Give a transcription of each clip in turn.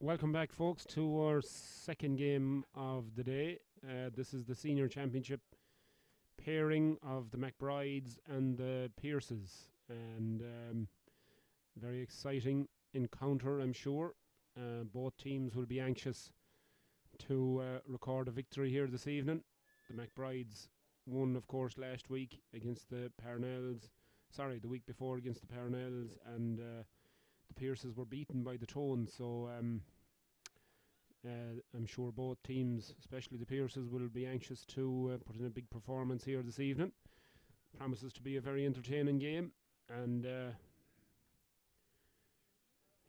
Welcome back, folks, to our second game of the day. This is the Senior Championship pairing of the McBrides and the Pierces. And very exciting encounter, I'm sure. Both teams will be anxious to record a victory here this evening. The McBrides won, of course, last week against the Parnells. The week before against the Parnells, and the Pierces were beaten by the Tones. So I'm sure both teams, especially the Pierces, will be anxious to put in a big performance here this evening. Promises to be a very entertaining game, and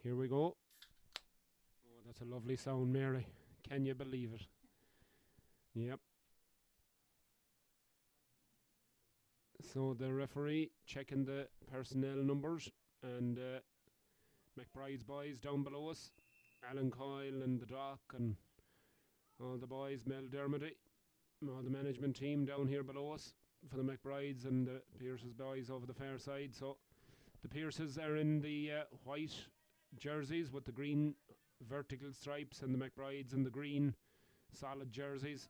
here we go. Oh, that's a lovely sound, Mary. Can you believe it? Yep. So the referee checking the personnel numbers, and McBride's boys down below us, Alan Coyle and the Doc and all the boys, Mel Dermody, all the management team down here below us for the McBrides, and the Pierces boys over the far side. So the Pierces are in the white jerseys with the green vertical stripes, and the McBrides in the green solid jerseys,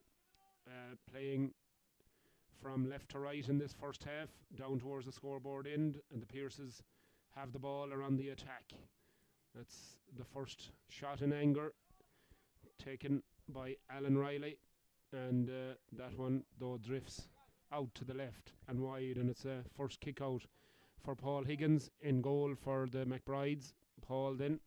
playing from left to right in this first half, down towards the scoreboard end, and the Pierces have the ball around the attack. That's the first shot in anger, taken by Alan Riley, and that one, though, drifts out to the left and wide, and it's a first kick out for Paul Higgins in goal for the McBrides. Paul then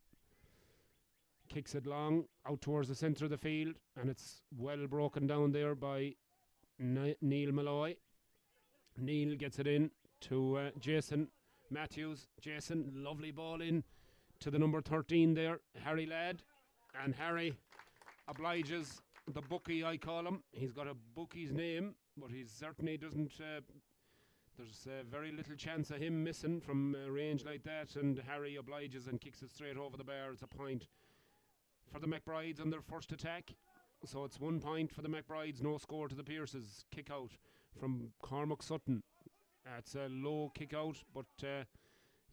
kicks it long out towards the centre of the field, and it's well broken down there by Neil Malloy. Neil gets it in to Jason Matthews. Jason, lovely ball in to the number 13 there, Harry Ladd, and Harry obliges the bookie, I call him. He's got a bookie's name, but he certainly doesn't. There's very little chance of him missing from range like that, and Harry obliges and kicks it straight over the bar. It's a point for the McBrides on their first attack. So it's 1 point for the McBrides, no score to the Pierces. Kick out from Cormac Sutton. It's a low kick out, but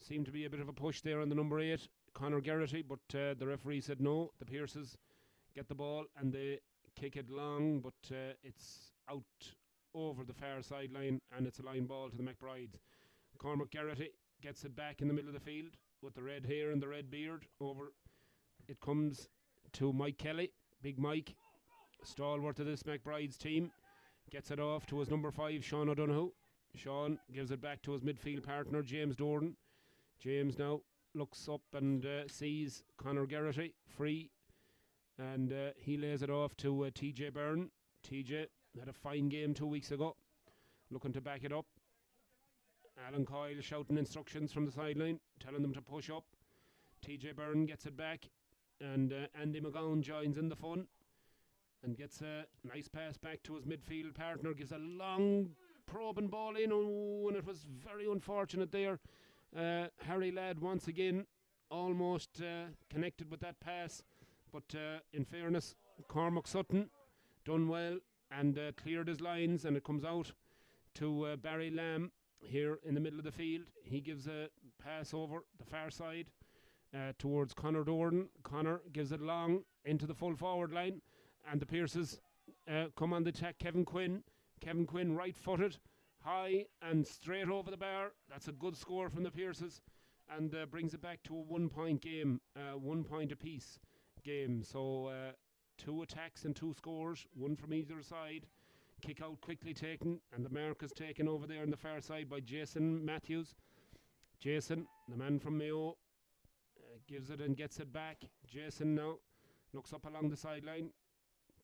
seemed to be a bit of a push there on the number 8, Conor Geraghty, but the referee said no. The Pierces get the ball and they kick it long, but it's out over the far sideline, and it's a line ball to the McBrides. Cormac Geraghty gets it back in the middle of the field with the red hair and the red beard. Over it comes to Mike Kelly, Big Mike, stalwart of this McBride's team. Gets it off to his number 5, Sean O'Donoghue. Sean gives it back to his midfield partner, James Dordan. James now looks up and sees Conor Geraghty free, and he lays it off to TJ Byrne. TJ had a fine game 2 weeks ago, looking to back it up. Alan Coyle shouting instructions from the sideline, telling them to push up. TJ Byrne gets it back, and Andy McGowan joins in the fun and gets a nice pass back to his midfield partner. Gives a long probing ball in, and it was very unfortunate there. Harry Ladd once again almost connected with that pass, but in fairness, Cormac Sutton done well and cleared his lines, and it comes out to Barry Lamb here in the middle of the field. He gives a pass over the far side towards Conor Dordan. Conor gives it long into the full forward line, and the Pierces come on the attack. Kevin Quinn right footed, high and straight over the bar. That's a good score from the Pierces, and brings it back to a 1 point game, 1 point apiece game. So 2 attacks and 2 scores, one from either side. Kick out quickly taken, and the mark is taken over there on the far side by Jason Matthews. Jason, the man from Mayo, gives it and gets it back. Jason now looks up along the sideline,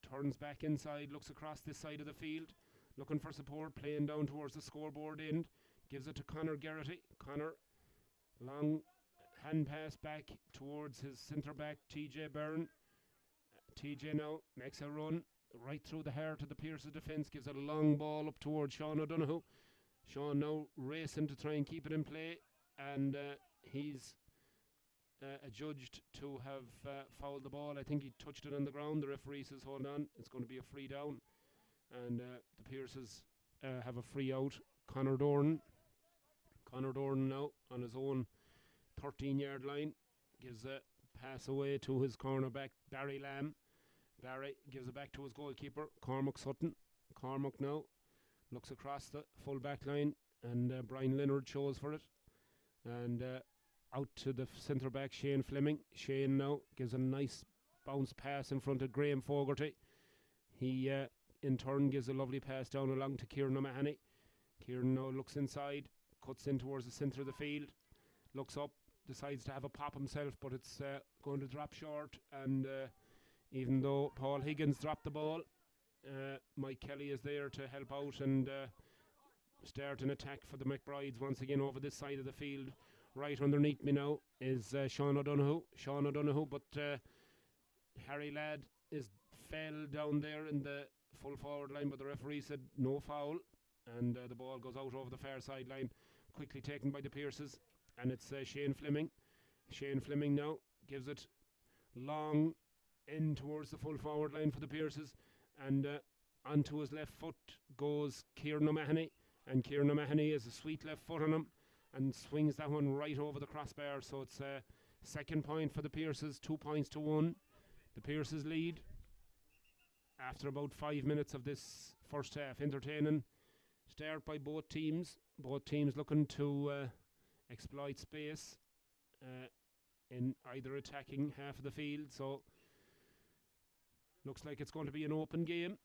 turns back inside, looks across this side of the field, looking for support, playing down towards the scoreboard end. Gives it to Conor Geraghty. Conor, long hand pass back towards his centre back, TJ Byrne. TJ now makes a run right through the heart of the Pierces defence, gives a long ball up towards Sean O'Donoghue. Sean now racing to try and keep it in play, and he's adjudged to have fouled the ball. I think he touched it on the ground. The referee says hold on, it's going to be a free down, and the Pierces have a free out. Conor Dordan now on his own 13-yard line gives a pass away to his cornerback, Barry Lamb. Barry gives it back to his goalkeeper, Cormac Sutton. Cormac now looks across the full back line, and Brian Leonard chose for it. And out to the centre back, Shane Fleming. Shane now gives a nice bounce pass in front of Graham Fogarty. He in turn gives a lovely pass down along to Kieran O'Mahony. Kieran now looks inside, cuts in towards the centre of the field, looks up, decides to have a pop himself, but it's going to drop short. And even though Paul Higgins dropped the ball, Mike Kelly is there to help out and start an attack for the McBrides once again over this side of the field. Right underneath me now is Sean O'Donoghue, but Harry Ladd fell down there in the full forward line, but the referee said no foul, and the ball goes out over the far sideline, quickly taken by the Pierces, and it's Shane Fleming. Shane Fleming now gives it long in towards the full forward line for the Pierces, and onto his left foot goes Kieran O'Mahony, and Kieran O'Mahony has a sweet left foot on him and swings that one right over the crossbar. So it's a second point for the Pierces, 2 points to 1. The Pierces lead after about 5 minutes of this first half. Entertaining start by both teams looking to exploit space in either attacking half of the field. So looks like it's going to be an open game.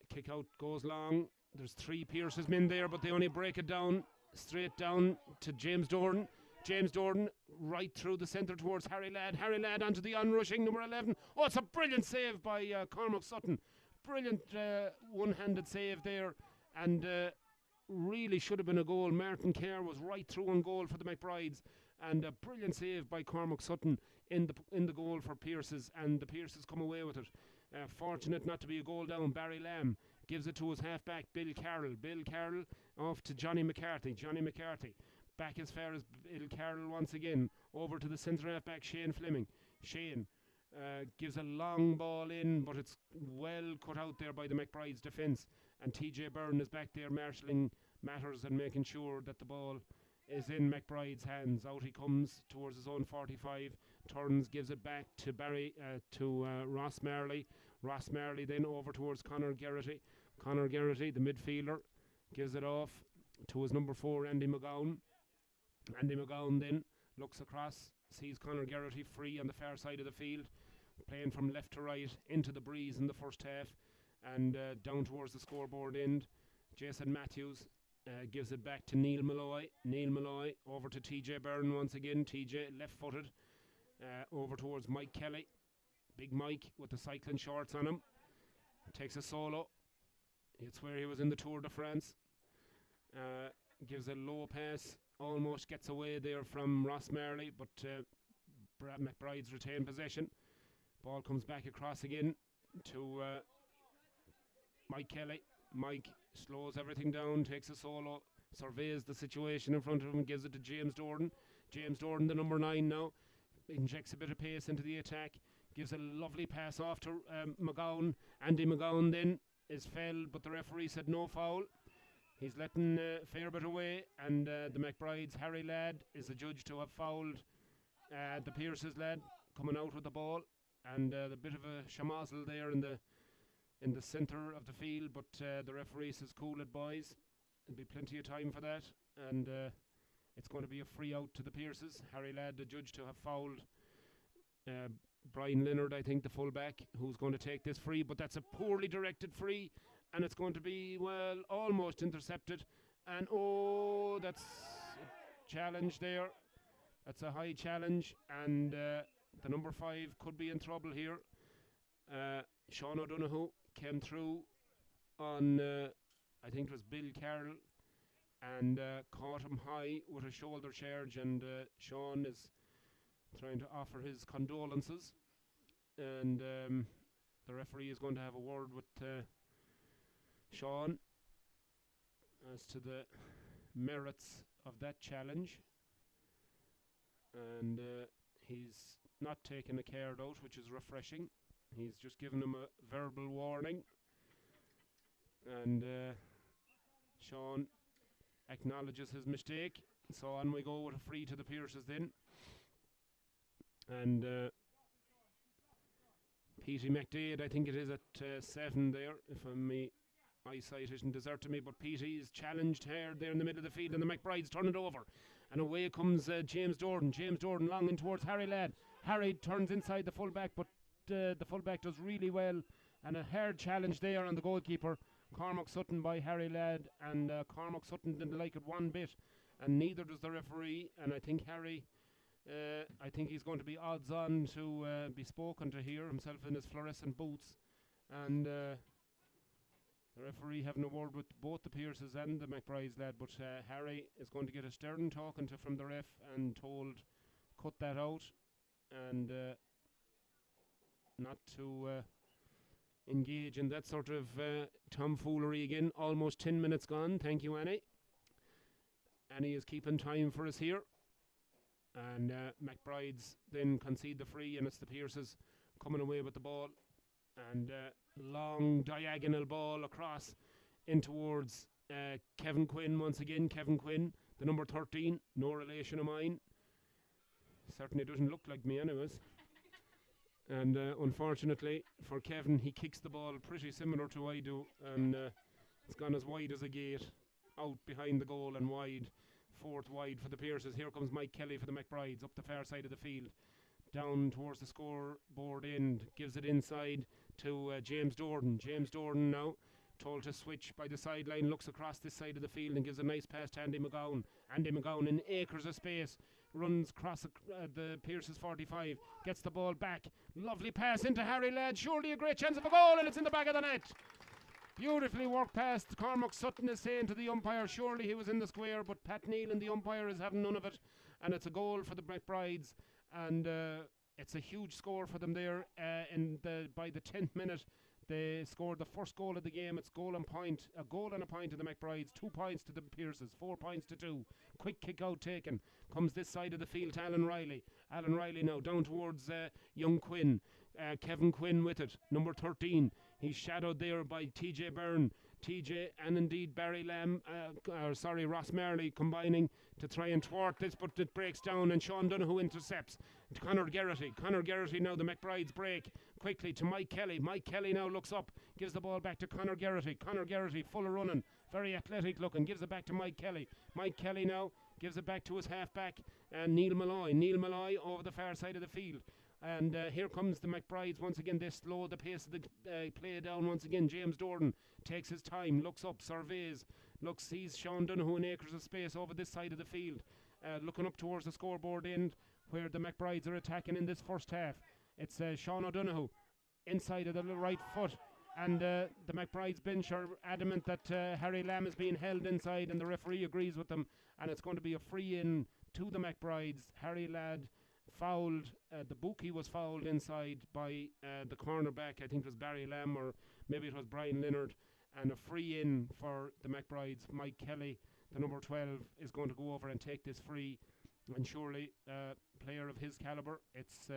Kick out goes long. There's 3 Pierces men there, but they only break it down straight down to James Dorn. James Dorn right through the centre towards Harry Ladd. Harry Ladd onto the onrushing number 11. Oh, it's a brilliant save by Cormac Sutton. Brilliant one-handed save there, and really should have been a goal. Martin Kerr was right through on goal for the McBrides, and a brilliant save by Cormac Sutton in the goal for Pierces, and the Pierces come away with it. Fortunate not to be a goal down. Barry Lamb gives it to his half-back, Bill Carroll. Bill Carroll off to Johnny McCarthy. Johnny McCarthy back as far as Bill Carroll once again. Over to the centre half-back, Shane Fleming. Shane gives a long ball in, but it's well cut out there by the McBride's defence. And TJ Byrne is back there marshalling matters and making sure that the ball is in McBride's hands. Out he comes towards his own 45. Turns, gives it back to Ross Marley. Ross Marley then over towards Conor Geraghty. Conor Geraghty, the midfielder, gives it off to his number 4, Andy McGowan. Andy McGowan then looks across, sees Conor Geraghty free on the far side of the field, playing from left to right into the breeze in the first half, and down towards the scoreboard end. Jason Matthews gives it back to Neil Malloy. Neil Malloy over to TJ Byrne once again. TJ left-footed over towards Mike Kelly. Big Mike with the cycling shorts on him. Takes a solo. It's where he was in the Tour de France. Gives a low pass. Almost gets away there from Ross Marley, but McBride's retained possession. Ball comes back across again to Mike Kelly. Mike slows everything down, takes a solo, surveys the situation in front of him, gives it to James Dorn. James Dorn, the number 9 now, injects a bit of pace into the attack, gives a lovely pass off to McGowan. Andy McGowan then is fell, but the referee said no foul. He's letting a fair bit away, and the McBride's Harry Ladd is the judge to have fouled the Pierce's lad coming out with the ball, and a bit of a shamazel there in the centre of the field, but the referee says cool it, boys. There'll be plenty of time for that, and it's going to be a free out to the Pierces. Harry Ladd, the judge, to have fouled Brian Leonard, I think, the fullback, who's going to take this free, but that's a poorly directed free, and it's going to be, well, almost intercepted, and oh, that's a challenge there. That's a high challenge, and the number 5 could be in trouble here. Sean O'Donoghue came through on, I think it was Bill Carroll, and caught him high with a shoulder charge, and Sean is trying to offer his condolences, and the referee is going to have a word with Sean as to the merits of that challenge, and he's not taken a card out, which is refreshing. He's just given him a verbal warning, and Sean acknowledges his mistake. So on we go with a free to the Pierces then. And Petey McDade, I think it is at 7 there, if my eyesight isn't deserting me. But Petey is challenged here there in the middle of the field, and the McBrides turn it over. And away comes James Dordan. James Dordan long in towards Harry Ladd. Harry turns inside the fullback, but the fullback does really well. And a hard challenge there on the goalkeeper, Cormac Sutton, by Harry Ladd. And Cormac Sutton didn't like it one bit, and neither does the referee. And I think Harry, I think he's going to be odds on to be spoken to here, himself in his fluorescent boots. And the referee having a word with both the Pearces and the McBrides lad, but Harry is going to get a stern talking to from the ref and told cut that out and not to engage in that sort of tomfoolery again. Almost 10 minutes gone. Thank you, Annie. Annie is keeping time for us here. And McBrides then concede the free, and it's the Pearces coming away with the ball. And long diagonal ball across in towards Kevin Quinn once again. Kevin Quinn, the number 13, no relation of mine. Certainly doesn't look like me anyways. And unfortunately for Kevin, he kicks the ball pretty similar to I do, and it's gone as wide as a gate, out behind the goal and wide. Fourth wide for the Pearces. Here comes Mike Kelly for the McBrides, up the far side of the field, down towards the scoreboard end, gives it inside to James Dordan. James Dordan now told to switch by the sideline, looks across this side of the field and gives a nice pass to Andy McGowan. Andy McGowan in acres of space runs across the Pearces 45, gets the ball back, lovely pass into Harry Ladd, surely a great chance of a goal, and it's in the back of the net. Beautifully worked past. Cormac Sutton is saying to the umpire surely he was in the square, but Pat Neal and the umpire is having none of it, and it's a goal for the McBrides, and it's a huge score for them there. By the 10th minute they scored the first goal of the game. It's goal and point, a goal and a point to the McBrides, 2 points to the Pearces, 4 points to 2. Quick kick out taken, comes this side of the field to Alan Riley. Alan Riley now down towards young Quinn. Kevin Quinn with it, number 13. He's shadowed there by TJ Byrne. TJ and indeed Barry Lamb, Ross Marley combining to try and thwart this, but it breaks down and Sean Donoghue intercepts. Conor Geraghty. Conor Geraghty now, the McBrides break quickly to Mike Kelly. Mike Kelly now looks up, gives the ball back to Conor Geraghty. Conor Geraghty full of running, very athletic looking, gives it back to Mike Kelly. Mike Kelly now gives it back to his halfback, Neil Malloy. Neil Malloy over the far side of the field. And here comes the McBrides once again. They slow the pace of the play down once again. James Dordan takes his time, looks up, surveys, sees Sean Donoghue in acres of space over this side of the field, looking up towards the scoreboard end where the McBrides are attacking in this first half. It's Sean O'Donoghue inside of the right foot, and the McBrides bench are adamant that Harry Lamb is being held inside, and the referee agrees with them, and it's going to be a free in to the McBrides. Harry Ladd fouled, the bookie was fouled inside by the cornerback. I think it was Barry Lamb or maybe it was Brian Leonard, and a free in for the McBrides. Mike Kelly, the number 12, is going to go over and take this free, and surely player of his calibre, it's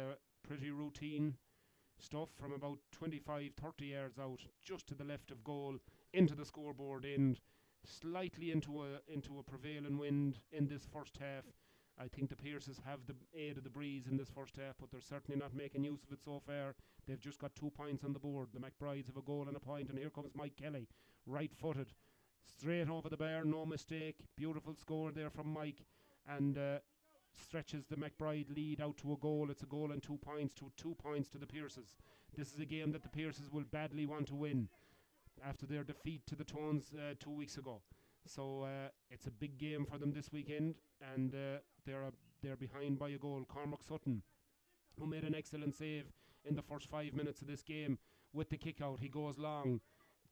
pretty routine stuff from about 25-30 yards out, just to the left of goal, into the scoreboard end, slightly into a prevailing wind in this first half. I think the Pearces have the aid of the breeze in this first half, but they're certainly not making use of it so far. They've just got 2 points on the board. The McBrides have a goal and a point, and here comes Mike Kelly, right-footed, straight over the bar, no mistake. Beautiful score there from Mike, and stretches the McBride lead out to a goal. It's a goal and 2 points to 2 points to the Pearces. This is a game that the Pearces will badly want to win after their defeat to the Tones 2 weeks ago. So it's a big game for them this weekend, and they're behind by a goal. Cormac Sutton, who made an excellent save in the first 5 minutes of this game with the kick out. He goes long,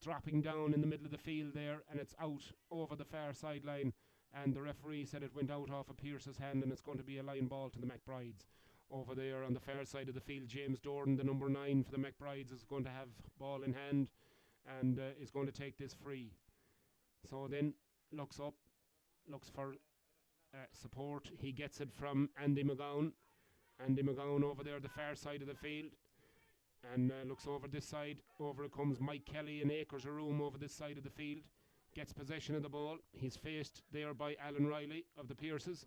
dropping down in the middle of the field there, and it's out over the far sideline, and the referee said it went out off a Pearce's hand, and it's going to be a line ball to the McBrides. Over there on the far side of the field, James Dordan, the number 9 for the McBrides, is going to have ball in hand and is going to take this free. So then looks up, looks for support. He gets it from Andy McGowan. Andy McGowan over there the far side of the field, and looks over this side. Over it comes Mike Kelly in acres of room over this side of the field. Gets possession of the ball. He's faced there by Alan Riley of the Pearces.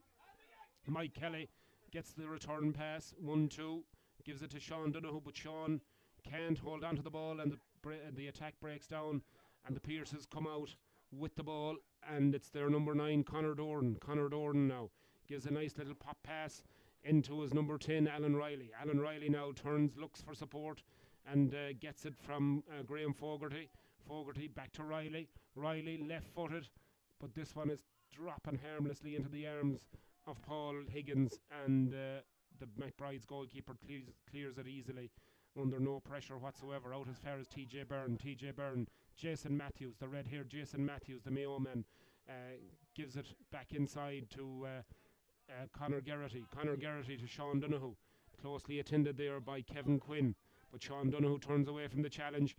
Mike Kelly gets the return pass, 1-2, gives it to Sean Donoghue, but Sean can't hold on to the ball, and the attack breaks down, and the Pierces come out with the ball, and it's their number 9, Conor Doran. Conor Doran now gives a nice little pop pass into his number 10, Alan Riley. Alan Riley now turns, looks for support, and gets it from Graham Fogarty. Fogarty back to Riley. Riley left-footed, but this one is dropping harmlessly into the arms of Paul Higgins, and the McBride's goalkeeper clears it easily under no pressure whatsoever, out as far as TJ Byrne. Jason Matthews, the red-haired Jason Matthews, the Mayo man, gives it back inside to Conor Geraghty. Conor Geraghty to Sean Donoghue, closely attended there by Kevin Quinn, but Sean Donoghue turns away from the challenge,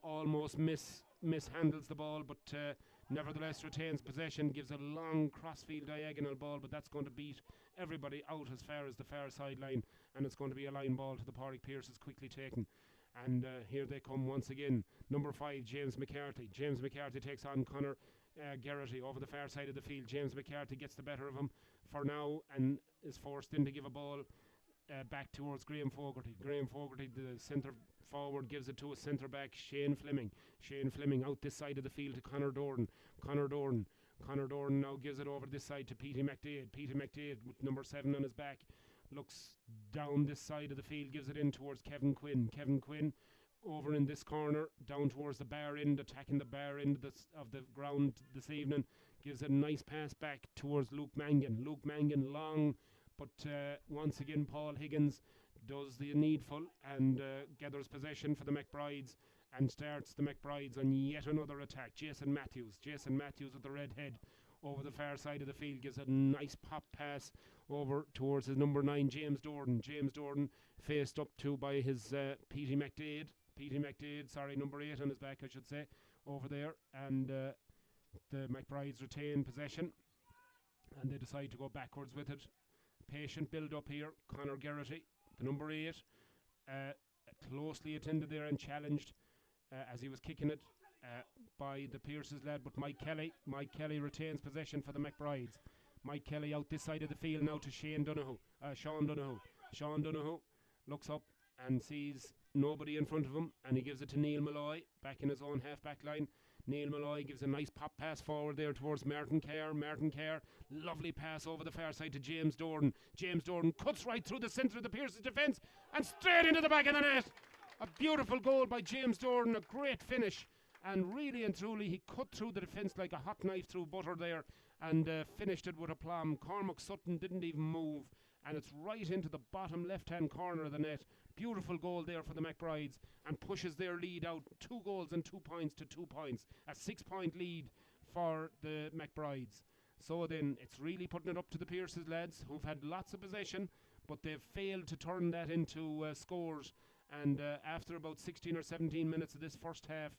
almost mishandles the ball, but nevertheless retains possession, gives a long crossfield diagonal ball, but that's going to beat everybody out as far as the far sideline, and it's going to be a line ball to the Pádraig Pearse, is quickly taken. And here they come once again. Number 5, James McCarthy. James McCarthy takes on Conor Geraghty over the far side of the field. James McCarthy gets the better of him for now and is forced in to give a ball back towards Graham Fogarty. Graham Fogarty, the centre forward, gives it to a centre back, Shane Fleming. Shane Fleming out this side of the field to Conor Doran. Conor Doran now gives it over this side to Petey McDade. Petey McDade with number 7 on his back looks down this side of the field, gives it in towards Kevin Quinn. Kevin Quinn over in this corner, down towards the bar end, attacking the bar end of the ground this evening. Gives a nice pass back towards Luke Mangan. Luke Mangan long, but once again Paul Higgins does the needful and gathers possession for the McBrides and starts the McBrides on yet another attack. Jason Matthews with the red head over the far side of the field gives a nice pop pass over towards his number 9, James Dordan. James Dordan faced up to by his Petey McDade. Number 8 on his back, I should say, over there. And the McBrides retain possession, and they decide to go backwards with it. Patient build up here. Conor Geraghty, the number 8, closely attended there and challenged as he was kicking it by the Pearse's lad, but Mike Kelly retains possession for the McBrides. Mike Kelly out this side of the field now to Sean Donoghue looks up and sees nobody in front of him, and he gives it to Neil Malloy back in his own half-back line. Neil Malloy gives a nice pop pass forward there towards Martin Kerr. Lovely pass over the far side to James Dordan. James Dordan cuts right through the centre of the Pearse's defence and straight into the back of the net. A beautiful goal by James Dordan, a great finish, and really and truly he cut through the defence like a hot knife through butter there and finished it with aplomb. Cormac Sutton didn't even move, and it's right into the bottom left-hand corner of the net. Beautiful goal there for the McBrides, and pushes their lead out 2 goals and 2 points to 2 points. A 6-point lead for the McBrides. So then it's really putting it up to the Pearse's lads, who've had lots of possession, but they've failed to turn that into scores. And after about 16 or 17 minutes of this first half,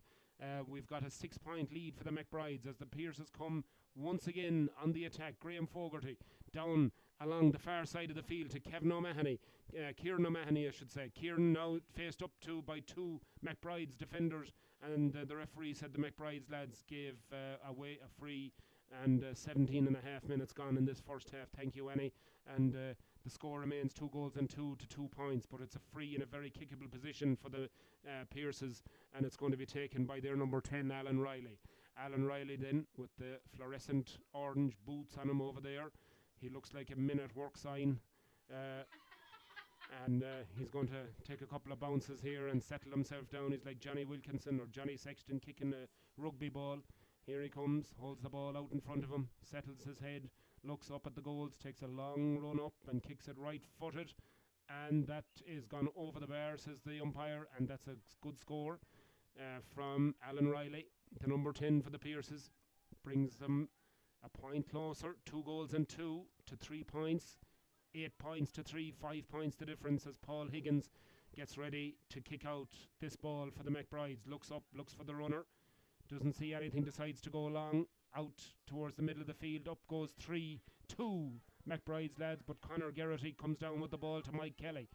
we've got a 6-point lead for the McBrides as the Pearses come once again on the attack. Graham Fogarty down along the far side of the field to Kieran O'Mahony, I should say. Kieran now faced up to by 2 McBride's defenders, and the referee said the McBride's lads gave away a free, and 17 and a half minutes gone in this first half. Thank you, Annie. And the score remains 2 goals and 2 to 2 points, but it's a free in a very kickable position for the Pearses, and it's going to be taken by their number 10, Alan Riley. Alan Riley then with the fluorescent orange boots on him over there. He looks like a men at work sign, and he's going to take a couple of bounces here and settle himself down. He's like Johnny Wilkinson or Johnny Sexton kicking a rugby ball. Here he comes, holds the ball out in front of him, settles his head, looks up at the goals, takes a long run up and kicks it right-footed, and that is gone over the bar, says the umpire, and that's a good score from Alan Riley. The number 10 for the Pearses brings them a point closer. 2 goals and 2 to 3 points, 8 points to 3, 5 points the difference as Paul Higgins gets ready to kick out this ball for the McBrides. Looks up, looks for the runner, doesn't see anything, decides to go along out towards the middle of the field. Up goes 3-2 McBride's lads, but Conor Geraghty comes down with the ball to Mike Kelly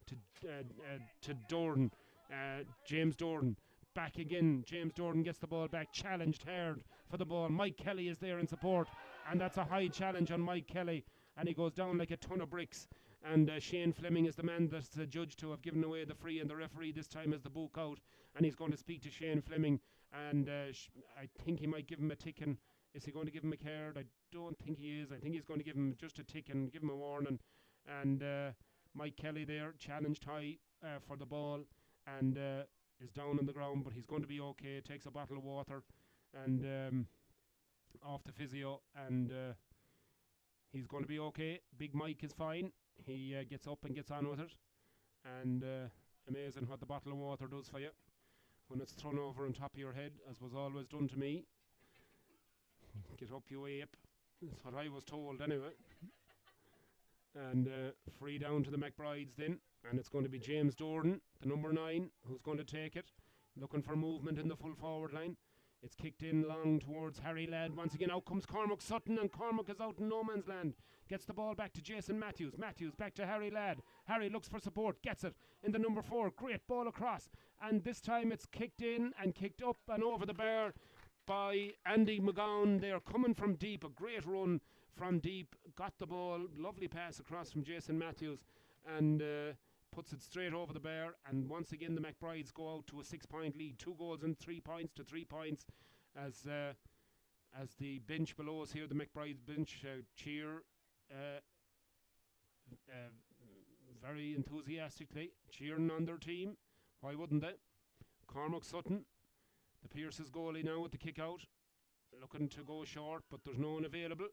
to Dordan. James Dordan back again. James Dordan gets the ball back, challenged hard for the ball. Mike Kelly is there in support. and that's a high challenge on Mike Kelly, and he goes down like a ton of bricks. And Shane Fleming is the man that's the judge to have given away the free, and the referee this time is the book out, and he's going to speak to Shane Fleming, and I think he might give him a tick. And is he going to give him a card? I don't think he is. I think he's going to give him just a tick and give him a warning. And Mike Kelly there challenged high for the ball, and is down on the ground, but he's going to be okay. Takes a bottle of water and off the physio, and he's going to be okay. Big Mike is fine. He gets up and gets on with it, and amazing what the bottle of water does for you when it's thrown over on top of your head, as was always done to me. Get up, you ape. That's what I was told anyway. And free down to the McBrides then, and it's going to be James Dordan, the number 9, who's going to take it, looking for movement in the full forward line. It's kicked in long towards Harry Ladd. Once again, out comes Cormac Sutton, and Cormac is out in no man's land. Gets the ball back to Jason Matthews. Matthews back to Harry Ladd. Harry looks for support, gets it in the number 4. Great ball across, and this time it's kicked in and kicked up and over the bar by Andy McGowan. They are coming from deep. A great run from deep. Got the ball. Lovely pass across from Jason Matthews, and puts it straight over the bar. And once again the McBrides go out to a 6-point lead. 2 goals and 3 points to 3 points as the bench below us here, the McBrides bench, cheer very enthusiastically, cheering on their team. Why wouldn't they? Cormac Sutton, the Pierce's goalie now with the kick out, looking to go short, but there's no one available.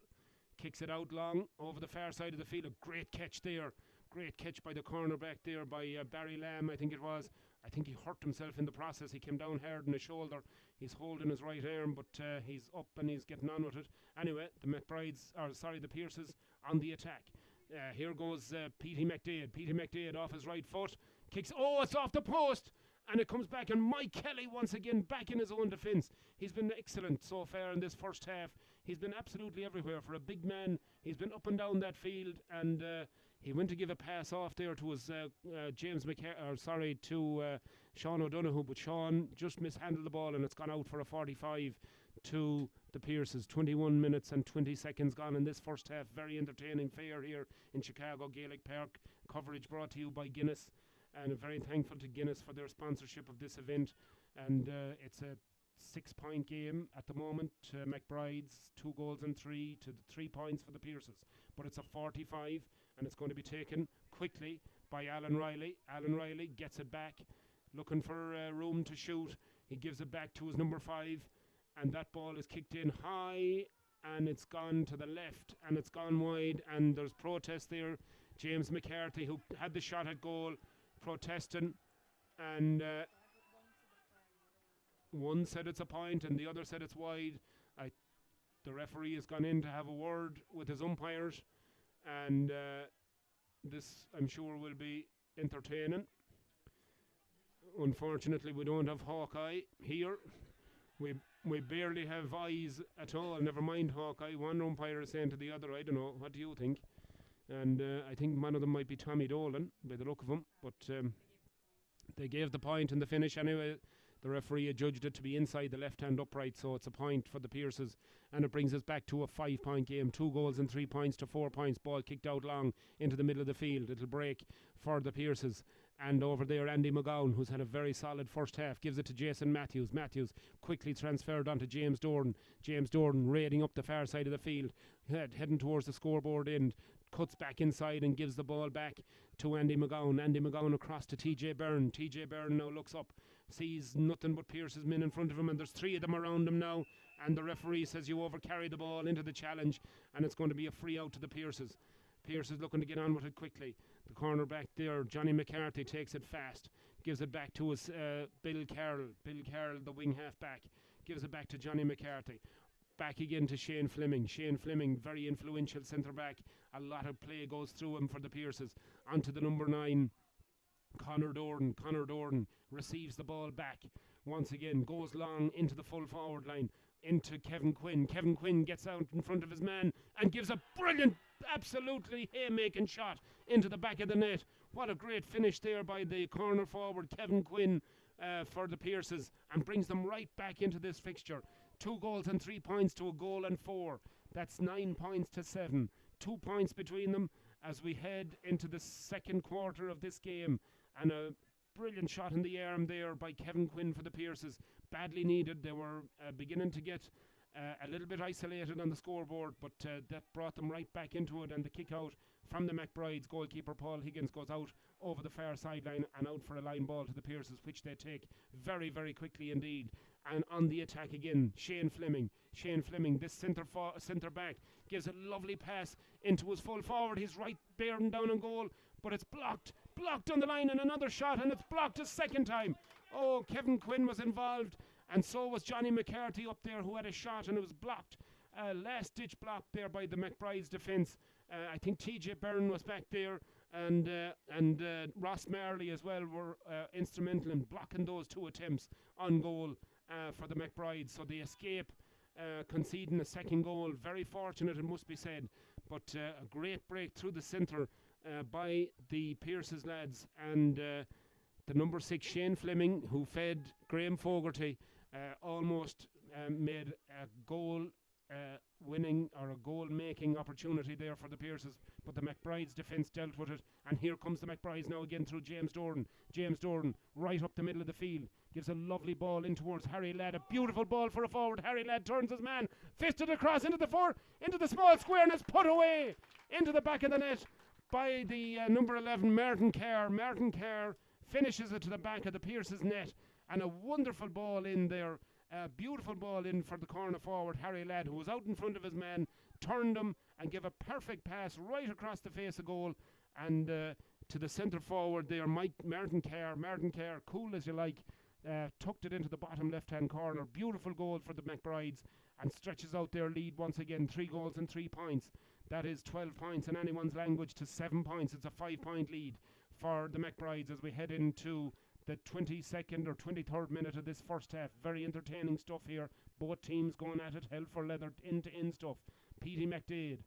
Kicks it out long over the far side of the field. A great catch there. Great catch by the cornerback there by Barry Lamb, I think it was. I think he hurt himself in the process. He came down hard on his shoulder. He's holding his right arm, but he's up and he's getting on with it. Anyway, the Pierces on the attack. Here goes Petey McDade. Petey McDade off his right foot. Kicks, it's off the post! And it comes back, and Mike Kelly once again back in his own defence. He's been excellent so far in this first half. He's been absolutely everywhere for a big man. He's been up and down that field, and he went to give a pass off there to his Sean O'Donoghue, but Sean just mishandled the ball, and it's gone out for a 45 to the Pierces. 21 minutes and 20 seconds gone in this first half. Very entertaining fair here in Chicago Gaelic Park. Coverage brought to you by Guinness, and very thankful to Guinness for their sponsorship of this event. And it's a 6-point game at the moment. McBride's 2 goals and 3 to the 3 points for the Pierces, but it's a 45, and it's going to be taken quickly by Alan Riley. Alan Riley gets it back, looking for room to shoot. He gives it back to his number 5, and that ball is kicked in high, and it's gone to the left, and it's gone wide, and there's protest there. James McCarthy, who had the shot at goal, protesting, and one said it's a point and the other said it's wide. The referee has gone in to have a word with his umpires, and this, I'm sure, will be entertaining. Unfortunately, we don't have Hawkeye here. We barely have eyes at all, never mind Hawkeye. One umpire is saying to the other, I don't know, what do you think? And I think one of them might be Tommy Dolan by the look of him, but they gave the point in the finish anyway. The referee adjudged it to be inside the left-hand upright, so it's a point for the Pierces, and it brings us back to a 5-point game. 2 goals and 3 points to 4 points. Ball kicked out long into the middle of the field. It'll break for the Pierces. And over there, Andy McGowan, who's had a very solid first half, gives it to Jason Matthews. Matthews quickly transferred onto James Dordan. James Dordan raiding up the far side of the field, heading towards the scoreboard end. Cuts back inside and gives the ball back to Andy McGowan. Andy McGowan across to TJ Byrne. TJ Byrne now looks up, sees nothing but Pierce's men in front of him, and there's 3 of them around him now, and the referee says you overcarry the ball into the challenge, and it's going to be a free out to the Pierces. Pierce is looking to get on with it quickly. The corner back there, Johnny McCarthy, takes it fast, gives it back to his Bill Carroll. Bill Carroll, the wing half back, gives it back to Johnny McCarthy. Back again to Shane Fleming. Shane Fleming, very influential centre back. A lot of play goes through him for the Pierces. Onto the number 9, Conor Dordan. Conor Dordan receives the ball back. Once again, goes long into the full forward line. Into Kevin Quinn. Kevin Quinn gets out in front of his man and gives a brilliant, absolutely haymaking shot into the back of the net. What a great finish there by the corner forward, Kevin Quinn, for the Pierces, and brings them right back into this fixture. 2 goals and 3 points to a goal and 4. That's 9 points to 7. 2 points between them as we head into the second quarter of this game. And a brilliant shot in the arm there by Kevin Quinn for the Pierces. Badly needed. They were beginning to get a little bit isolated on the scoreboard, but that brought them right back into it. And the kick out from the McBride's goalkeeper Paul Higgins goes out over the far sideline and out for a line ball to the Pierces, which they take very, very quickly indeed. And on the attack again, Shane Fleming. This centre back, gives a lovely pass into his full forward. He's right bearing down on goal, but it's blocked on the line, and another shot, and it's blocked a second time. Oh, Kevin Quinn was involved, and so was Johnny McCarthy up there, who had a shot, and it was blocked. Last ditch block there by the McBride's defence. I think TJ Byrne was back there, and Ross Marley as well were instrumental in blocking those two attempts on goal for the McBride. So they escape conceding a second goal. Very fortunate, it must be said, but a great break through the centre by the Pierce's lads, and the number 6 Shane Fleming, who fed Graham Fogarty, almost made a goal winning or a goal making opportunity there for the Pierces, but the McBride's defence dealt with it. And here comes the McBride's now again through James Dordan right up the middle of the field, gives a lovely ball in towards Harry Ladd, a beautiful ball for a forward. Harry Ladd turns his man, fisted across into the small square, and it's put away into the back of the net by the number 11 Martin Kerr finishes it to the back of the Pierce's net, and a wonderful ball in there. Beautiful ball in for the corner forward Harry Ladd, who was out in front of his man, turned him and gave a perfect pass right across the face of goal, and to the centre forward there, Martin Kerr, cool as you like, tucked it into the bottom left hand corner. Beautiful goal for the McBrides, and stretches out their lead once again. 3 goals and 3 points. That is 12 points in anyone's language to 7 points. It's a 5-point lead for the McBrides as we head into the 22nd or 23rd minute of this first half. Very entertaining stuff here. Both teams going at it, hell for leather, end-to-end stuff. Petey McDade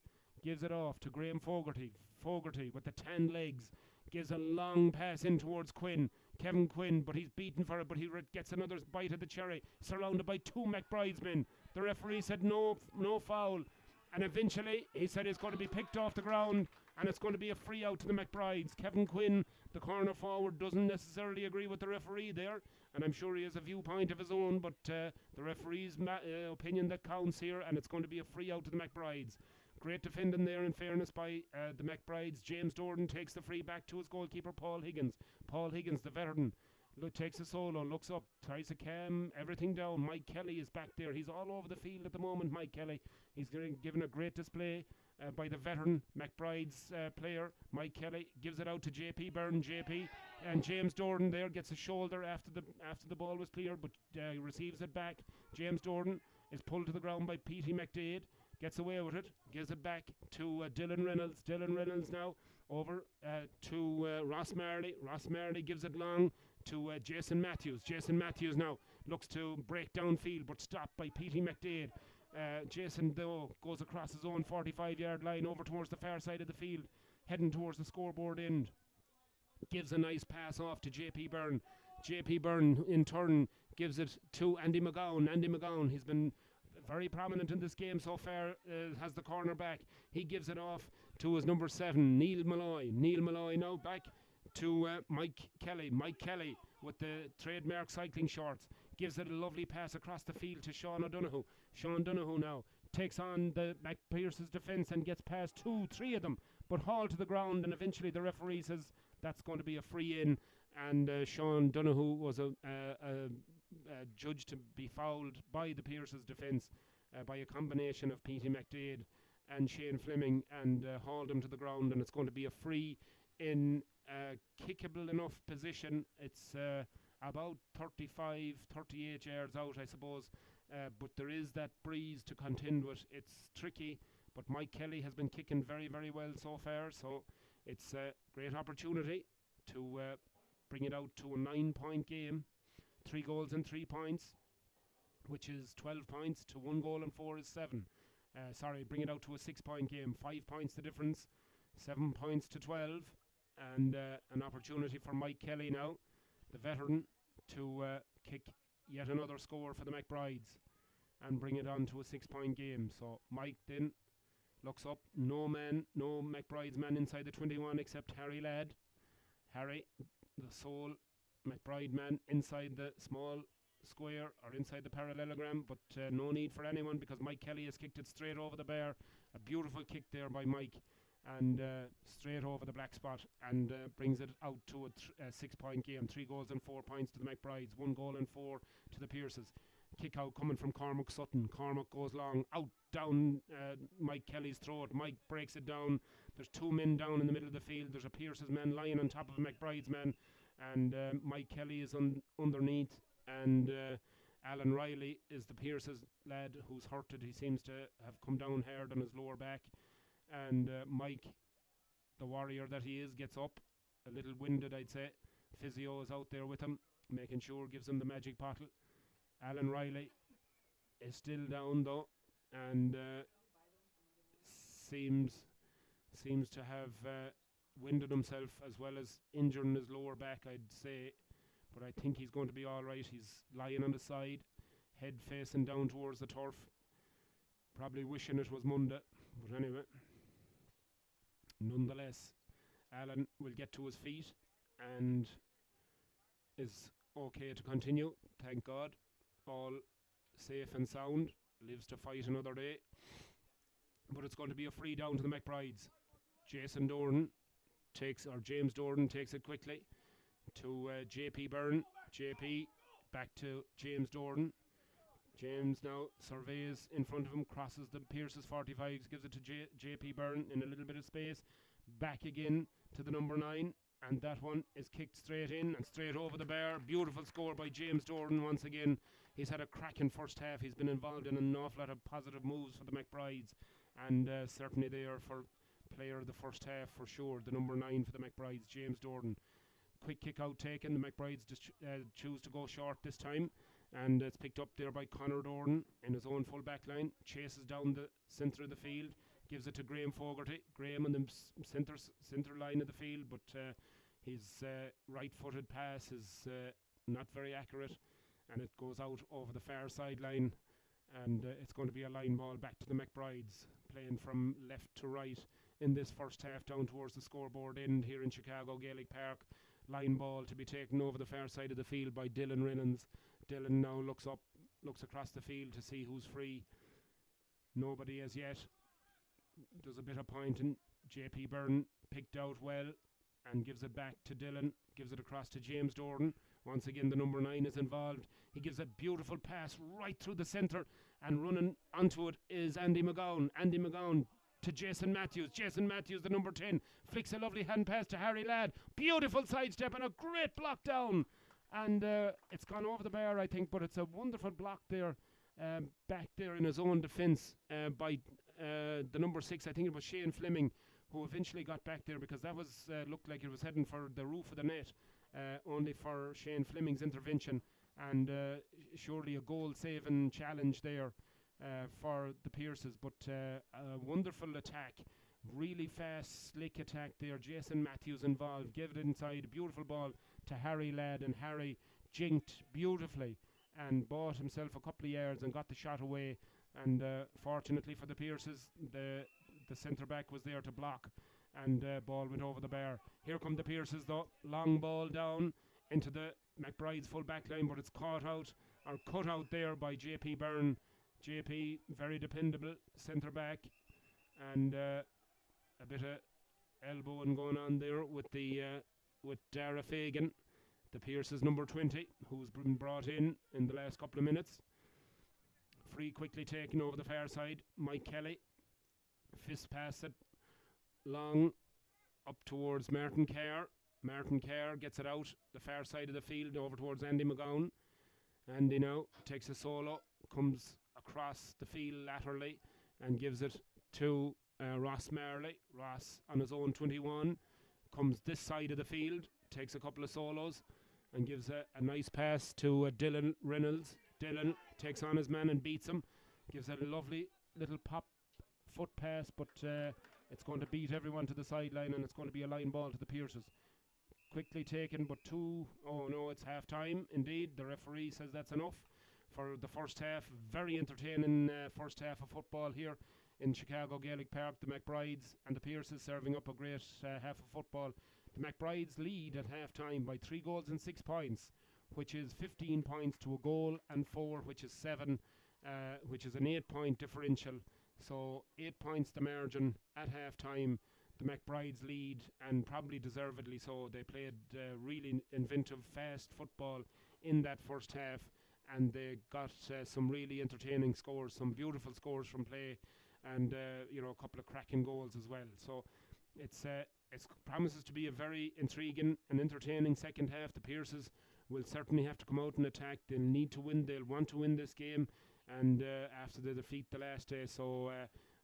gives it off to Graham Fogarty. Fogarty with the tan legs gives a long pass in towards Kevin Quinn, but he's beaten for it, but he gets another bite of the cherry, surrounded by 2 McBride's men. The referee said no foul, and eventually he said it's going to be picked off the ground, and it's going to be a free out to the McBrides. Kevin Quinn, the corner forward, doesn't necessarily agree with the referee there, and I'm sure he has a viewpoint of his own, but the referee's opinion that counts here, and it's going to be a free out to the McBrides. Great defending there, in fairness, by the McBrides. James Dordan takes the free back to his goalkeeper Paul Higgins. Paul Higgins, the veteran, takes a solo, looks up, tries to calm everything down. Mike Kelly is back there. He's all over the field at the moment, Mike Kelly. He's given a great display by the veteran McBride's player. Mike Kelly gives it out to JP Byrne. And James Dordan there gets a shoulder after the ball was cleared, but receives it back. James Dordan is pulled to the ground by Petey McDade, gets away with it, gives it back to Dylan Reynolds now over to Ross Marley. Ross Marley gives it long to Jason Matthews now looks to break downfield, but stopped by Petey McDade. Jason, though, goes across his own 45-yard line over towards the far side of the field, heading towards the scoreboard end. Gives a nice pass off to JP Byrne. JP Byrne, in turn, gives it to Andy McGowan. He's been very prominent in this game so far, has the corner back. He gives it off to his number 7, Neil Malloy. Neil Malloy now back to Mike Kelly with the trademark cycling shorts. Gives it a lovely pass across the field to Sean O'Donoghue. Sean Donoghue now takes on the McPearce's defence and gets past 2-3 of them, but hauled to the ground, and eventually the referee says that's going to be a free in, and Sean Donoghue was a judge to be fouled by the Pierce's defence by a combination of Petey McDade and Shane Fleming, and hauled him to the ground, and it's going to be a free in kickable enough position. It's about 35, 38 yards out, I suppose, but there is that breeze to contend with. It's tricky, but Mike Kelly has been kicking very, very well so far, so it's a great opportunity to bring it out to a 9-point game. 3 goals and 3 points, which is 12 points to 1 goal and 4 is 7. Bring it out to a 6-point game. 5 points the difference, 7 points to 12, and an opportunity for Mike Kelly now, the veteran, to kick yet another score for the McBrides. and bring it on to a 6-point game. So Mike then looks up, no McBride's man inside the 21 except Harry Ladd. Harry, the sole McBride man inside the small square or inside the parallelogram, but no need for anyone because Mike Kelly has kicked it straight over the bar. A beautiful kick there by Mike, and straight over the black spot, and brings it out to a 6-point game. 3 goals and 4 points to the McBrides, 1 goal and 4 to the Pierces. Kick out coming from Cormac Sutton. Cormac goes long, out down Mike Kelly's throat. Mike breaks it down. There's 2 men down in the middle of the field. There's a Pierce's man lying on top of a McBride's man, and Mike Kelly is underneath, and Alan Riley is the Pierce's lad who's hurted. He seems to have come down hard on his lower back, and Mike, the warrior that he is, gets up, a little winded I'd say. Physio is out there with him, making sure, gives him the magic bottle. Alan Riley is still down though, and seems to have winded himself as well as injuring his lower back, I'd say. But I think he's going to be all right. He's lying on the side, head facing down towards the turf, probably wishing it was Monday. But anyway, nonetheless, Alan will get to his feet and is okay to continue, thank God. All safe and sound, lives to fight another day. But it's going to be a free down to the McBrides. James Dornan takes it quickly to JP Byrne. JP back to James Dornan. James now surveys in front of him, crosses the Pierce's 45s, gives it to JP Byrne in a little bit of space. Back again to the number 9, and that one is kicked straight in and straight over the bar. Beautiful score by James Dornan once again. He's had a cracking first half. He's been involved in an awful lot of positive moves for the McBrides, and certainly they are for player of the first half for sure. The number 9 for the McBrides, James Dornan. Quick kick out taken. The McBrides choose to go short this time, and it's picked up there by Conor Dornan in his own full back line. Chases down the centre of the field, gives it to Graham Fogarty. Graham on the centre line of the field, but his right-footed pass is not very accurate, and it goes out over the far sideline, and it's going to be a line ball back to the McBrides, playing from left to right in this first half down towards the scoreboard end here in Chicago Gaelic Park. Line ball to be taken over the far side of the field by Dylan Reynolds. Dylan now looks across the field to see who's free. Nobody as yet. Does a bit of pointing. JP Byrne picked out well and gives it back to Dylan. Gives it across to James Dornan. Once again the number 9 is involved. He gives a beautiful pass right through the centre, and running onto it is Andy McGowan. Andy McGowan to Jason Matthews. Jason Matthews, the number 10, flicks a lovely hand pass to Harry Ladd. Beautiful sidestep and a great block down. And it's gone over the bar, I think, but it's a wonderful block there, back there in his own defence by the number 6, I think it was Shane Fleming, who eventually got back there, because that was looked like it was heading for the roof of the net, only for Shane Fleming's intervention, and surely a goal-saving challenge there for the Pierces. But a wonderful attack, really fast, slick attack there. Jason Matthews involved, gave it inside, a beautiful ball to Harry Ladd, and Harry jinked beautifully and bought himself a couple of yards and got the shot away. And fortunately for the Pierces, the centre back was there to block, and ball went over the bar. Here come the Pierces though. Long ball down into the McBride's full back line, but it's caught out or cut out there by JP Byrne. JP, very dependable centre back, and a bit of elbowing going on there with Dara Fagan, the Pierce's number 20, who's been brought in the last couple of minutes. Free quickly taken over the far side. Mike Kelly, fist pass it long up towards Martin Kerr. Martin Kerr gets it out the far side of the field over towards Andy McGowan. Andy now takes a solo, comes across the field laterally and gives it to Ross Marley. Ross on his own 21 comes this side of the field, takes a couple of solos and gives a nice pass to Dylan Reynolds. Dylan takes on his man and beats him, gives a lovely little pop foot pass, but it's going to beat everyone to the sideline, and it's going to be a line ball to the Pierces. Quickly taken, but oh no, it's half time indeed. The referee says that's enough for the first half. Very entertaining first half of football here in Chicago Gaelic Park. The McBrides and the Pierces serving up a great half of football. The McBrides lead at half time by 3 goals and 6 points, which is 15 points to a goal, and 4, which is 7, which is an 8-point differential. So 8 points the margin at half time. The McBrides lead, and probably deservedly so. They played really inventive, fast football in that first half, and they got some really entertaining scores, some beautiful scores from play, and a couple of cracking goals as well. So it promises to be a very intriguing and entertaining second half. The Pierces will certainly have to come out and attack. They'll need to win. They'll want to win this game, and after the defeat the last day, so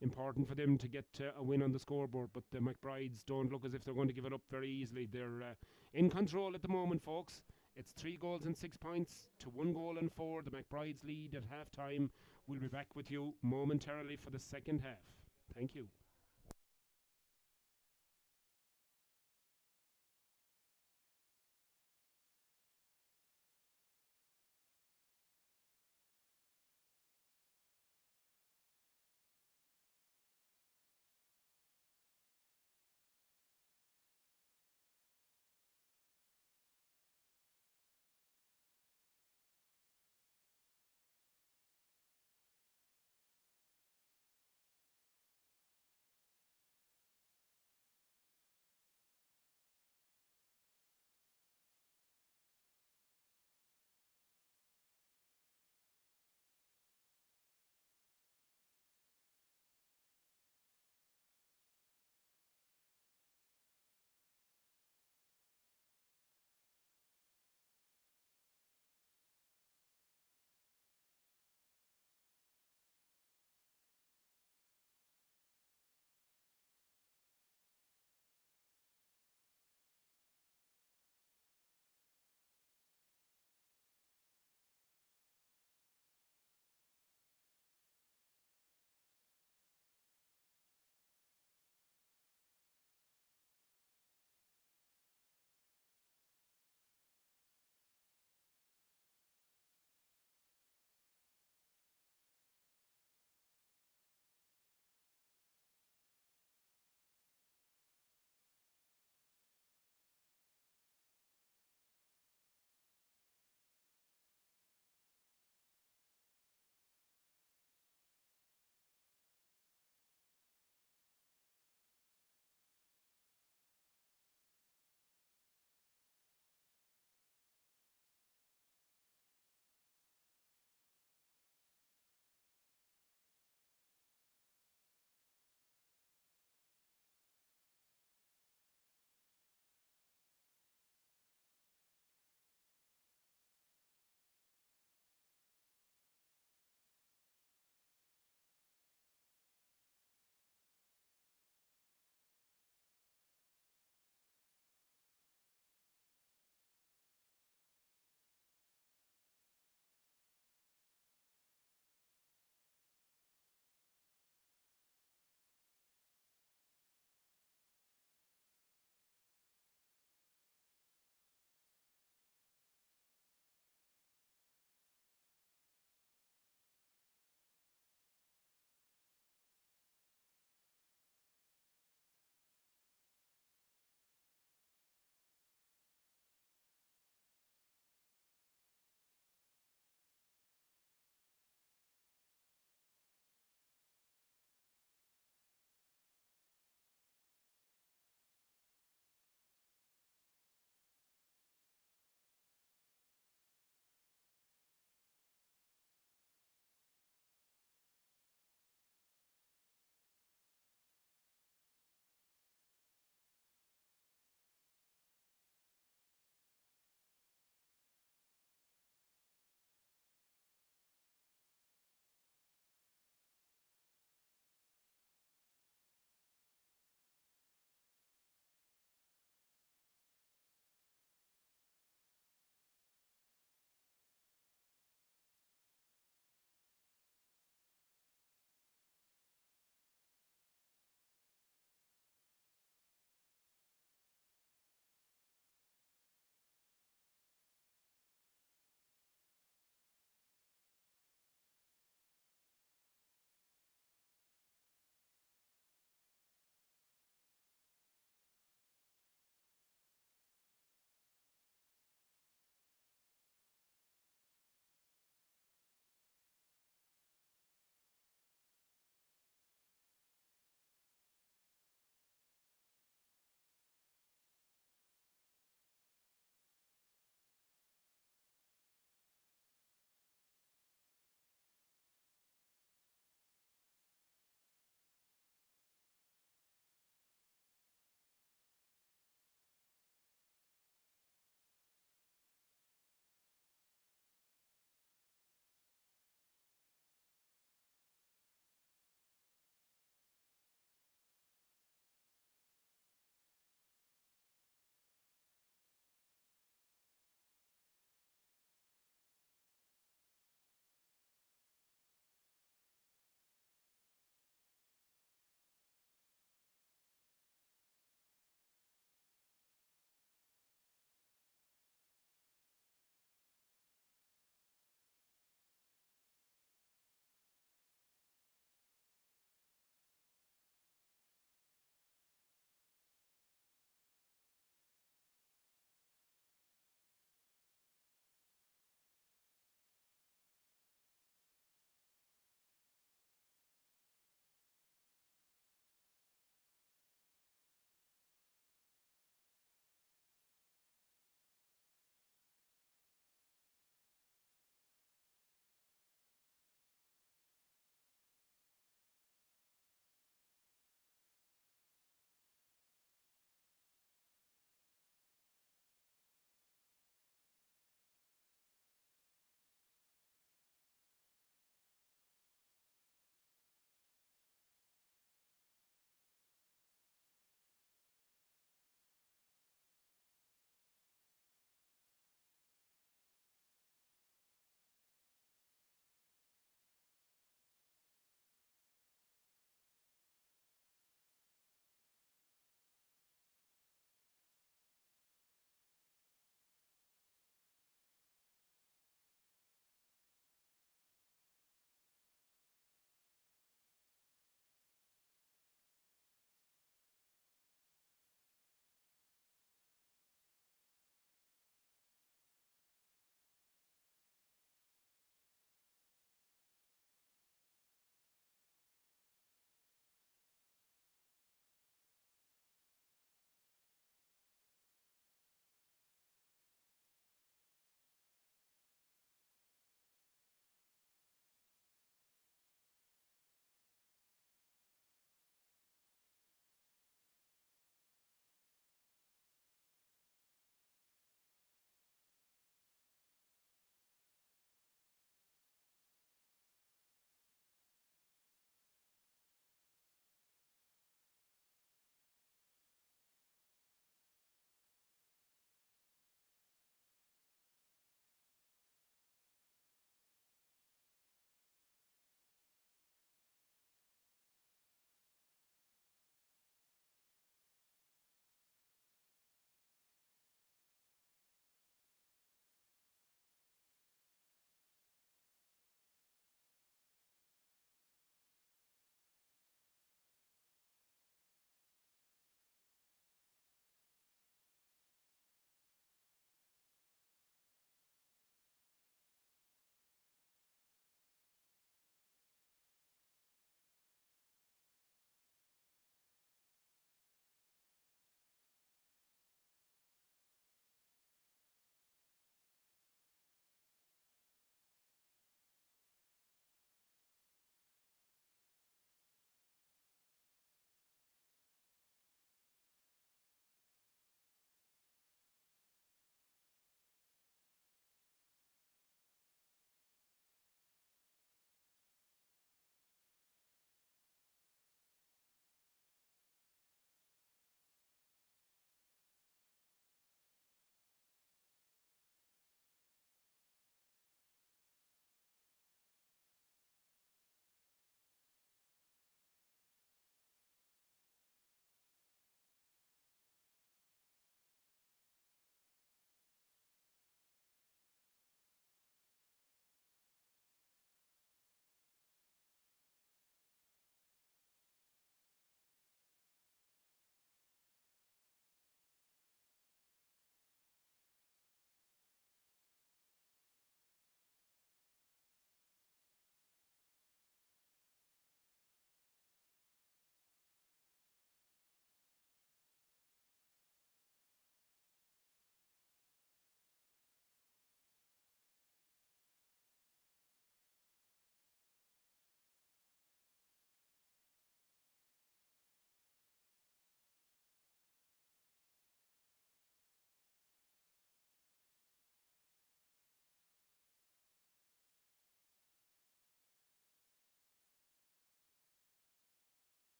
important for them to get a win on the scoreboard. But the McBrides don't look as if they're going to give it up very easily. They're in control at the moment, folks. It's 3 goals and 6 points to 1 goal and 4. The McBrides lead at half time. We'll be back with you momentarily for the second half. Thank you.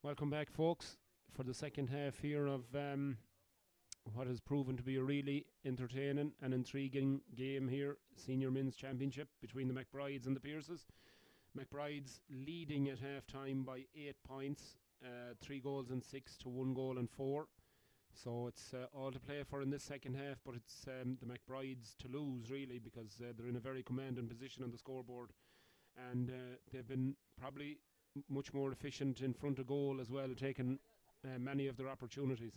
Welcome back, folks, for the second half here of what has proven to be a really entertaining and intriguing game here, Senior Men's Championship between the McBrides and the Pierces. McBrides leading at half time by 8 points, 3 goals and 6 to 1 goal and 4. So it's all to play for in this second half, but it's the McBrides to lose, really, because they're in a very commanding position on the scoreboard. And they've been probably much more efficient in front of goal as well, taking many of their opportunities.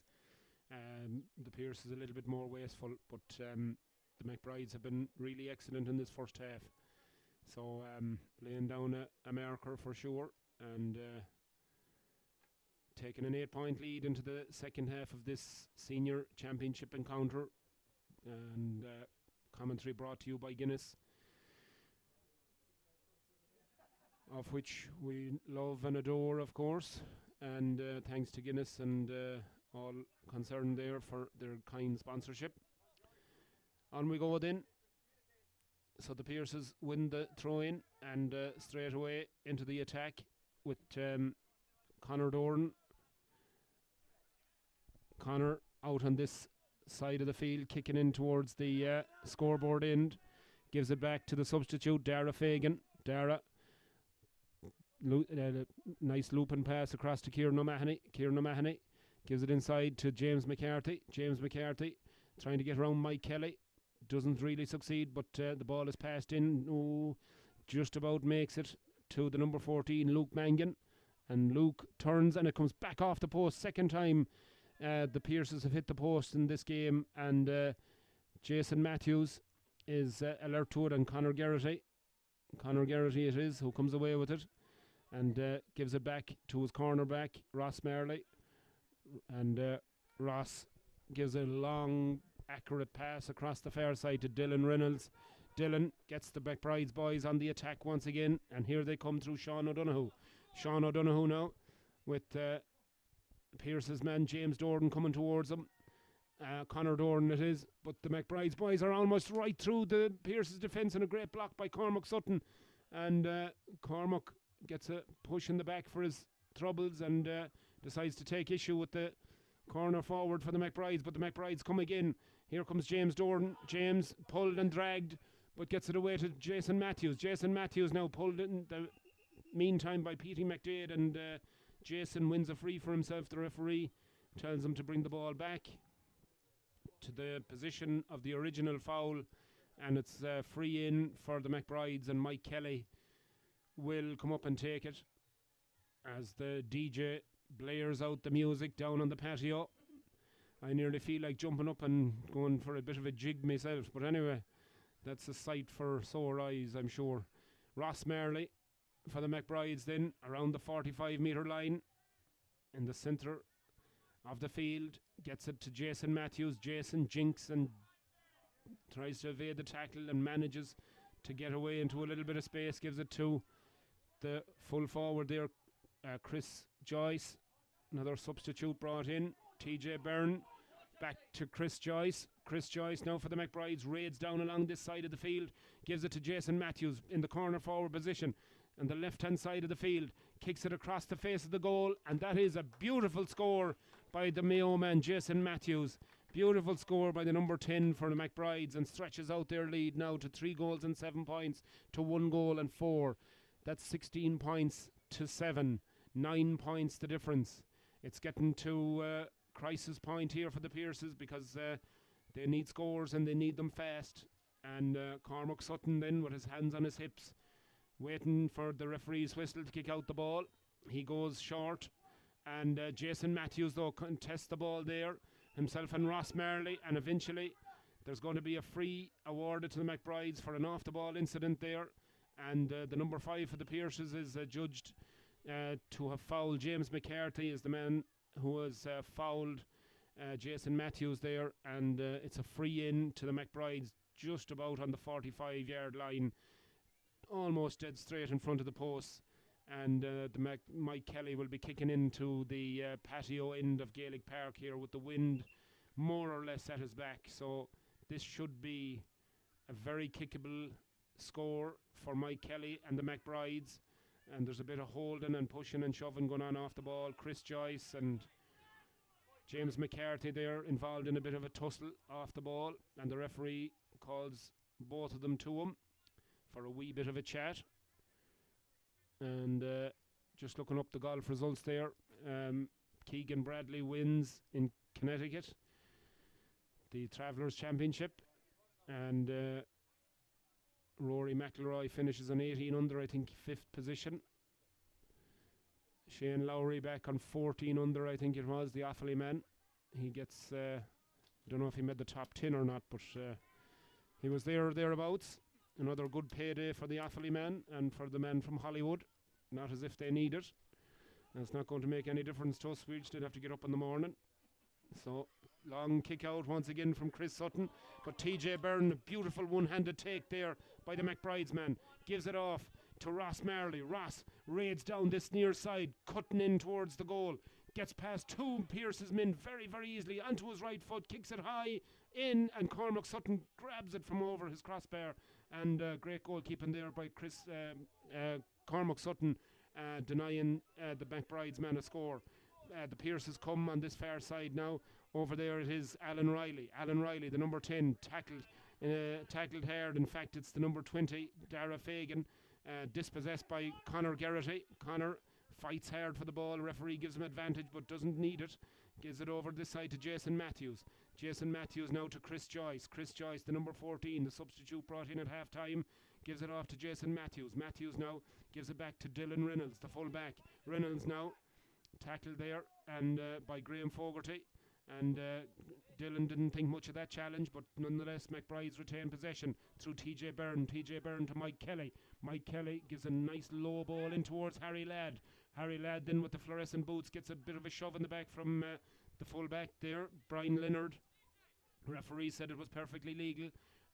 The Pierce is a little bit more wasteful, but the McBrides have been really excellent in this first half. So laying down a marker for sure, and taking an 8-point lead into the second half of this senior championship encounter. And commentary brought to you by Guinness, of which we love and adore, of course. And thanks to Guinness and all concerned there for their kind sponsorship. On we go then. So the Pierces win the throw-in and straight away into the attack with Conor Doran. Conor out on this side of the field, kicking in towards the scoreboard end. Gives it back to the substitute, Dara Fagan. Dara, nice looping pass across to Kieran O'Mahony. Kieran O'Mahony gives it inside to James McCarthy. James McCarthy trying to get around Mike Kelly. Doesn't really succeed, but the ball is passed in. Oh, just about makes it to the number 14, Luke Mangan. And Luke turns and it comes back off the post. Second time the Pierces have hit the post in this game. And Jason Matthews is alert to it, and Conor Garrity it is, who comes away with it. And gives it back to his cornerback, Ross Marley. And Ross gives a long, accurate pass across the far side to Dylan Reynolds. Dylan gets the McBride's boys on the attack once again, and here they come through Sean O'Donoghue. Sean O'Donoghue now with Pierce's man James Doran coming towards him. Conor Doran it is, but the McBride's boys are almost right through the Pierce's defence, and a great block by Cormac Sutton. And Cormac gets a push in the back for his troubles and decides to take issue with the corner forward for the McBrides, but the McBrides come again. Here comes James Doran. James pulled and dragged, but gets it away to Jason Matthews. Jason Matthews now pulled in the meantime by Petey McDade, and Jason wins a free for himself. The referee tells him to bring the ball back to the position of the original foul, and it's free in for the McBrides, and Mike Kelly will come up and take it as the DJ blares out the music down on the patio. I nearly feel like jumping up and going for a bit of a jig myself, but anyway, that's a sight for sore eyes, I'm sure. Ross Marley for the McBrides then, around the 45-metre line in the centre of the field, gets it to Jason Matthews. Jason jinks and tries to evade the tackle and manages to get away into a little bit of space, gives it to the full forward there, Chris Joyce. Another substitute brought in, TJ Byrne. Back to Chris Joyce. Chris Joyce now for the McBrides, raids down along this side of the field, gives it to Jason Matthews in the corner forward position on the left hand side of the field, kicks it across the face of the goal, and that is a beautiful score by the Mayo man Jason Matthews. Beautiful score by the number 10 for the McBrides, and stretches out their lead now to 3 goals and 7 points to 1 goal and 4. That's 16 points to 7. 9 points the difference. It's getting to crisis point here for the Pierces, because they need scores and they need them fast. And Cormac Sutton then with his hands on his hips, waiting for the referee's whistle to kick out the ball. He goes short, and Jason Matthews though contests the ball there, himself and Ross Marley, and eventually there's going to be a free awarded to the McBrides for an off the ball incident there. And the number 5 for the Pierces is judged to have fouled. James McCarthy is the man who has fouled Jason Matthews there, and it's a free in to the McBrides just about on the 45-yard line, almost dead straight in front of the post. And Mike Kelly will be kicking into the patio end of Gaelic Park here with the wind more or less at his back. So this should be a very kickable score for Mike Kelly and the McBrides. and there's a bit of holding and pushing and shoving going on off the ball. Chris Joyce and James McCarthy there involved in a bit of a tussle off the ball, and the referee calls both of them to him for a wee bit of a chat. And just looking up the golf results there, Keegan Bradley wins in Connecticut the Travellers Championship, and Rory McIlroy finishes on 18 under, I think 5th position. Shane Lowry back on 14 under, I think it was, the Offaly man. He gets, I don't know if he made the top 10 or not, but he was there or thereabouts. Another good payday for the Offaly man and for the man from Hollywood. Not as if they need it. And it's not going to make any difference to us. We still have to get up in the morning. So, long kick out once again from Chris Sutton. But TJ Byrne, a beautiful one-handed take there by the McBride's man. Gives it off to Ross Marley. Ross raids down this near side, cutting in towards the goal. Gets past two Pearce's men very, very easily onto his right foot. Kicks it high in, and Cormac Sutton grabs it from over his crossbar. And great goalkeeping there by Cormac Sutton, denying the McBride's man a score. The Pearces come on this far side now. Over there it is Alan Riley. Alan Riley, the number 10, tackled hard. In fact, it's the number 20, Dara Fagan, dispossessed by Conor Geraghty. Conor fights hard for the ball. Referee gives him advantage but doesn't need it. Gives it over this side to Jason Matthews. Jason Matthews now to Chris Joyce. Chris Joyce, the number 14, the substitute brought in at half time, gives it off to Jason Matthews. Matthews now gives it back to Dylan Reynolds, the full back. Reynolds now tackled there and by Graham Fogarty, and Dylan didn't think much of that challenge, but nonetheless McBride's retained possession through TJ Byrne. TJ Byrne to Mike Kelly. Mike Kelly gives a nice low ball in towards Harry Ladd. Harry Ladd then with the fluorescent boots gets a bit of a shove in the back from the full back there, Brian Leonard. Referee said it was perfectly legal,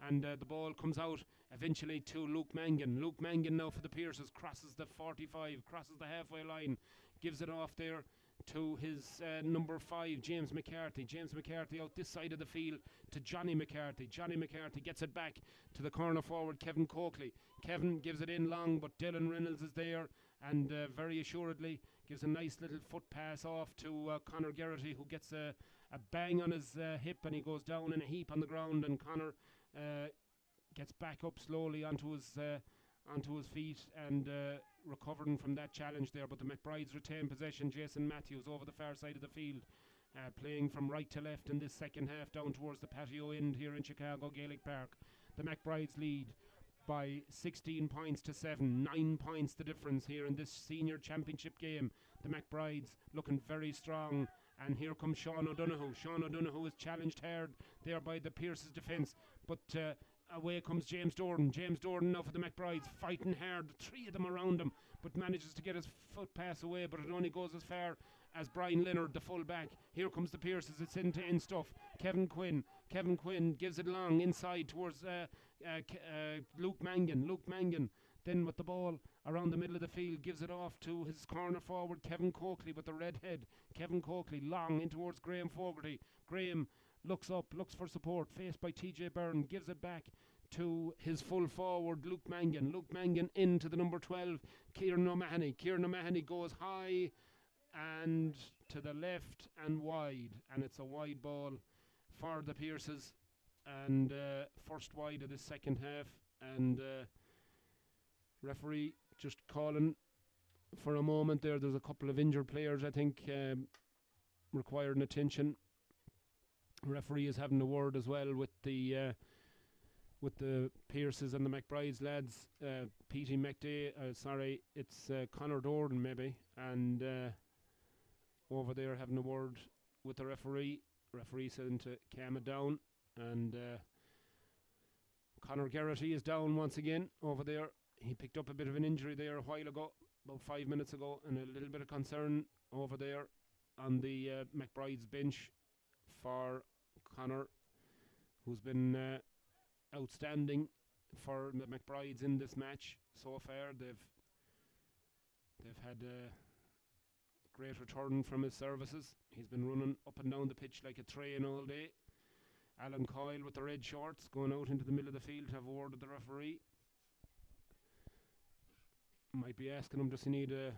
and the ball comes out eventually to Luke Mangan. Luke Mangan now for the Pearces crosses the 45, crosses the halfway line, gives it off there to his number 5, James McCarthy. James McCarthy out this side of the field to Johnny McCarthy. Johnny McCarthy gets it back to the corner forward, Kevin Coakley. Kevin gives it in long, but Dylan Reynolds is there and very assuredly gives a nice little foot pass off to Conor Geraghty, who gets a bang on his hip, and he goes down in a heap on the ground, and Conor gets back up slowly onto his feet and recovering from that challenge there. But the McBrides retain possession. Jason Matthews over the far side of the field, playing from right to left in this second half down towards the patio end here in Chicago Gaelic Park. The McBrides lead by 16 points to 7, 9 points the difference here in this senior championship game. The McBrides looking very strong, and here comes Sean O'Donoghue. Sean O'Donoghue is challenged hard there by the Pearce's defence, but away comes James Dordan. James Dordan now for the McBrides, fighting hard, 3 of them around him, but manages to get his foot pass away, but it only goes as far as Brian Leonard, the full back. Here comes the Pearces, it's end-to-end stuff. Kevin Quinn gives it long inside towards Luke Mangan. Then with the ball around the middle of the field, gives it off to his corner forward, Kevin Coakley, with the red head. Kevin Coakley long in towards Graham Fogarty. Graham looks up, looks for support, faced by TJ Byrne, gives it back to his full forward, Luke Mangan. Luke Mangan into the number 12, Kieran O'Mahony. Kieran O'Mahony goes high and to the left and wide, and it's a wide ball for the Pearces, and first wide of the second half, and referee just calling for a moment there. There's a couple of injured players, I think, requiring attention. Referee is having a word as well with the Pearces and the McBrides lads. Petey McDay, it's Conor Dordan maybe, and over there having a word with the referee. Referee saying to calm it down, and Conor Geraghty is down once again over there. He picked up a bit of an injury there a while ago, about 5 minutes ago, and a little bit of concern over there on the McBride's bench for Conor, who's been outstanding for the McBrides in this match so far. They've had a great return from his services. He's been running up and down the pitch like a train all day. Alan Coyle with the red shorts going out into the middle of the field to have a word with the referee. Might be asking him, does he need a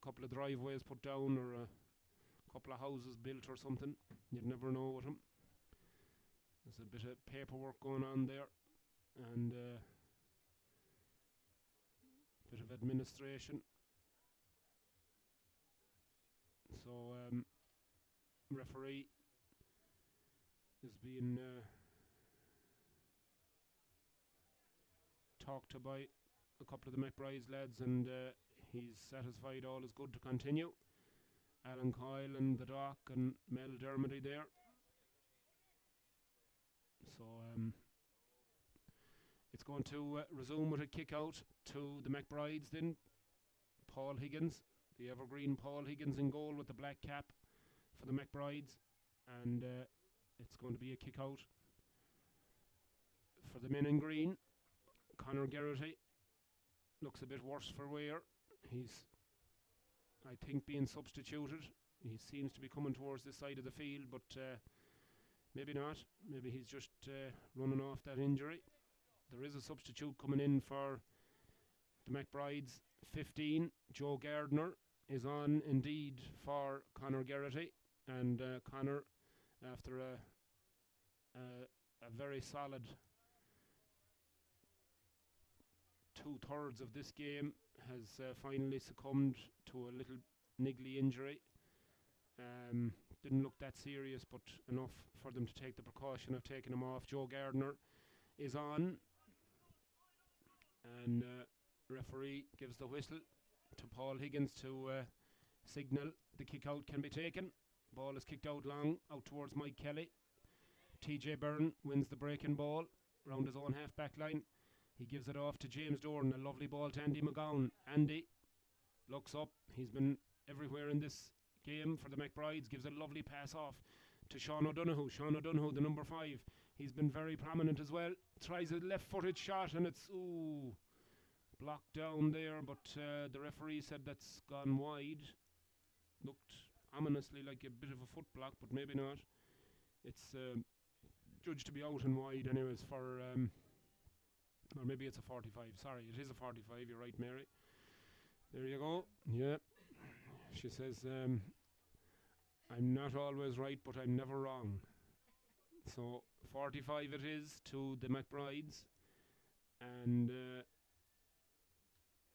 couple of driveways put down or a couple of houses built or something? You'd never know with him. There's a bit of paperwork going on there and a bit of administration. So referee is being talked to by a couple of the McBride's lads, and he's satisfied all is good to continue. Alan Coyle and the Doc and Mel Dermody there. So it's going to resume with a kick out to the McBrides then. Paul Higgins, the evergreen Paul Higgins in goal with the black cap for the McBrides, and it's going to be a kick out for the men in green. Conor Geraghty looks a bit worse for wear. He's, I think, being substituted. He seems to be coming towards this side of the field, but maybe not. Maybe he's just running off that injury. There is a substitute coming in for the McBrides. 15, Joe Gardner is on indeed for Conor Geraghty, and Conor, after a very solid 2/3 of this game, has finally succumbed to a little niggly injury. Didn't look that serious, but enough for them to take the precaution of taking him off. Joe Gardner is on, and referee gives the whistle to Paul Higgins to signal the kick out can be taken. Ball is kicked out long, out towards Mike Kelly. TJ Byrne wins the breaking ball round his own half back line. He gives it off to James Doran, a lovely ball to Andy McGowan. Andy looks up, he's been everywhere in this game for the McBrides, gives a lovely pass off to Sean O'Donoghue. Sean O'Donoghue, the number 5, he's been very prominent as well. Tries a left-footed shot and it's blocked down there, but the referee said that's gone wide. Looked ominously like a bit of a foot block, but maybe not. It's judged to be out and wide anyways for or maybe it's a 45. Sorry, it is a 45. You're right, Mary. There you go. Yeah. She says, I'm not always right, but I'm never wrong. So 45 it is to the McBrides. And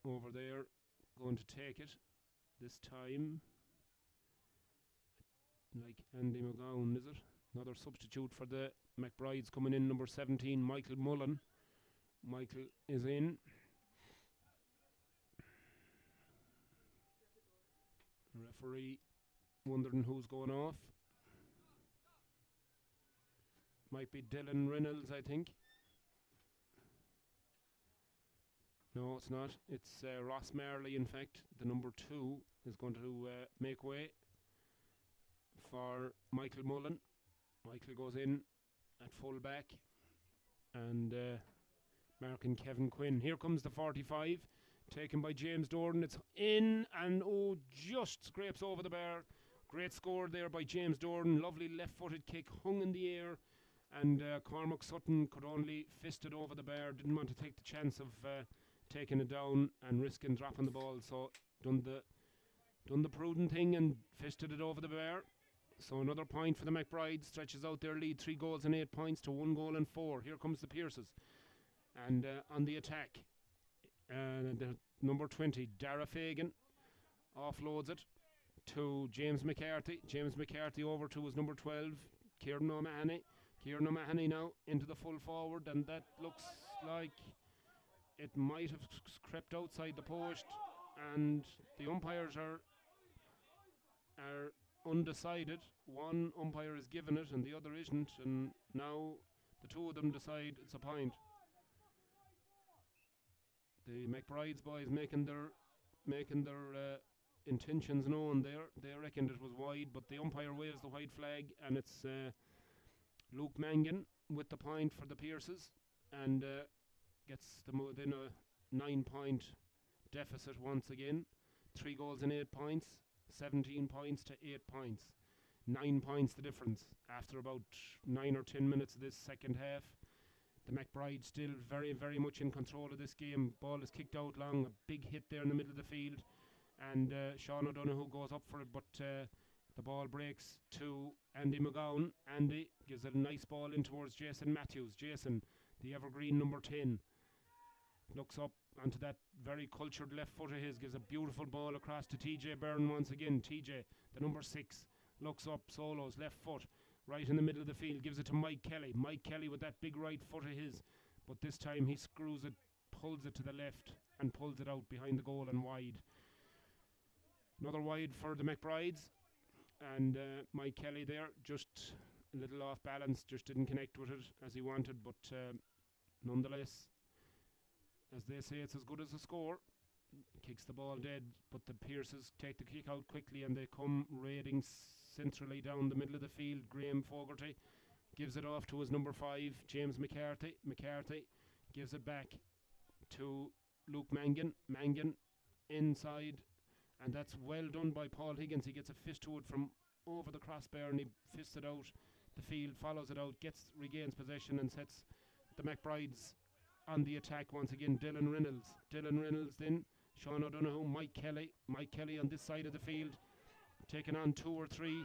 over there, going to take it this time. Like Andy McGowan, is it? Another substitute for the McBrides coming in, number 17, Michael Mullen. Michael is in. Referee wondering who's going off. Might be Dylan Reynolds, I think. No, it's not. It's Ross Marley, in fact. The number 2 is going to make way for Michael Mullen. Michael goes in at full back, and marking Kevin Quinn. Here comes the 45, taken by James Doran. It's in, and just scrapes over the bar. Great score there by James Doran. Lovely left-footed kick, hung in the air, and Cormac Sutton could only fist it over the bar. Didn't want to take the chance of taking it down and risking dropping the ball, so done the prudent thing and fisted it over the bar. So another point for the McBrides, stretches out their lead, 3 goals and 8 points to 1 goal and 4. Here comes the Pierces, and on the attack, the number 20, Dara Fagan, offloads it to James McCarthy. James McCarthy over to his number 12, Kieran O'Mahony. Kieran O'Mahony now into the full forward, and that looks like it might have crept outside the post, and the umpires are undecided. One umpire is given it and the other isn't, and now the two of them decide it's a point. The McBride's boys making their intentions known there. They reckoned it was wide, but the umpire waves the white flag, and it's Luke Mangan with the point for the Pierces, and gets them within a 9-point deficit once again. 3 goals and 8 points, 17 points to 8 points. 9 points the difference after about 9 or 10 minutes of this second half. The McBride still very, very much in control of this game. Ball is kicked out long, a big hit there in the middle of the field, and Sean O'Donoghue goes up for it, but the ball breaks to Andy McGowan. Andy gives a nice ball in towards Jason Matthews. Jason, the evergreen number 10, looks up onto that very cultured left foot of his, gives a beautiful ball across to TJ Byrne once again. TJ, the number 6, looks up, solos, left foot, right in the middle of the field, gives it to Mike Kelly. Mike Kelly with that big right foot of his, but this time he screws it, pulls it to the left, and pulls it out behind the goal and wide. Another wide for the McBrides, and Mike Kelly there, just a little off balance, just didn't connect with it as he wanted, but nonetheless, as they say, it's as good as a score. Kicks the ball dead, but the Pierces take the kick out quickly and they come raiding centrally down the middle of the field. Graham Fogarty gives it off to his number 5, James McCarthy. McCarthy gives it back to Luke Mangan. Mangan inside, and that's well done by Paul Higgins. He gets a fist to it from over the crossbar and he fists it out the field, follows it out, regains possession and sets the McBrides on the attack once again. Dylan Reynolds then, Sean O'Donoghue, Mike Kelly on this side of the field, taking on two or three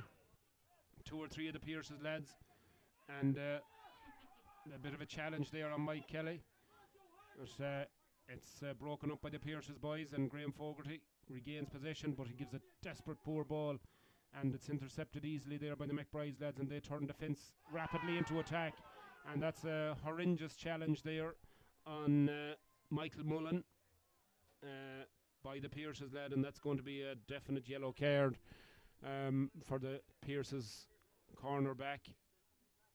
of the Pierce's lads, and a bit of a challenge there on Mike Kelly. It's broken up by the Pierce's boys, and Graham Fogarty regains possession, but he gives a desperate poor ball, and it's intercepted easily there by the McBride's lads, and they turn defence rapidly into attack, and that's a horrendous challenge there on Michael Mullen by the Pierce's lad, and that's going to be a definite yellow card for the Pierce's cornerback,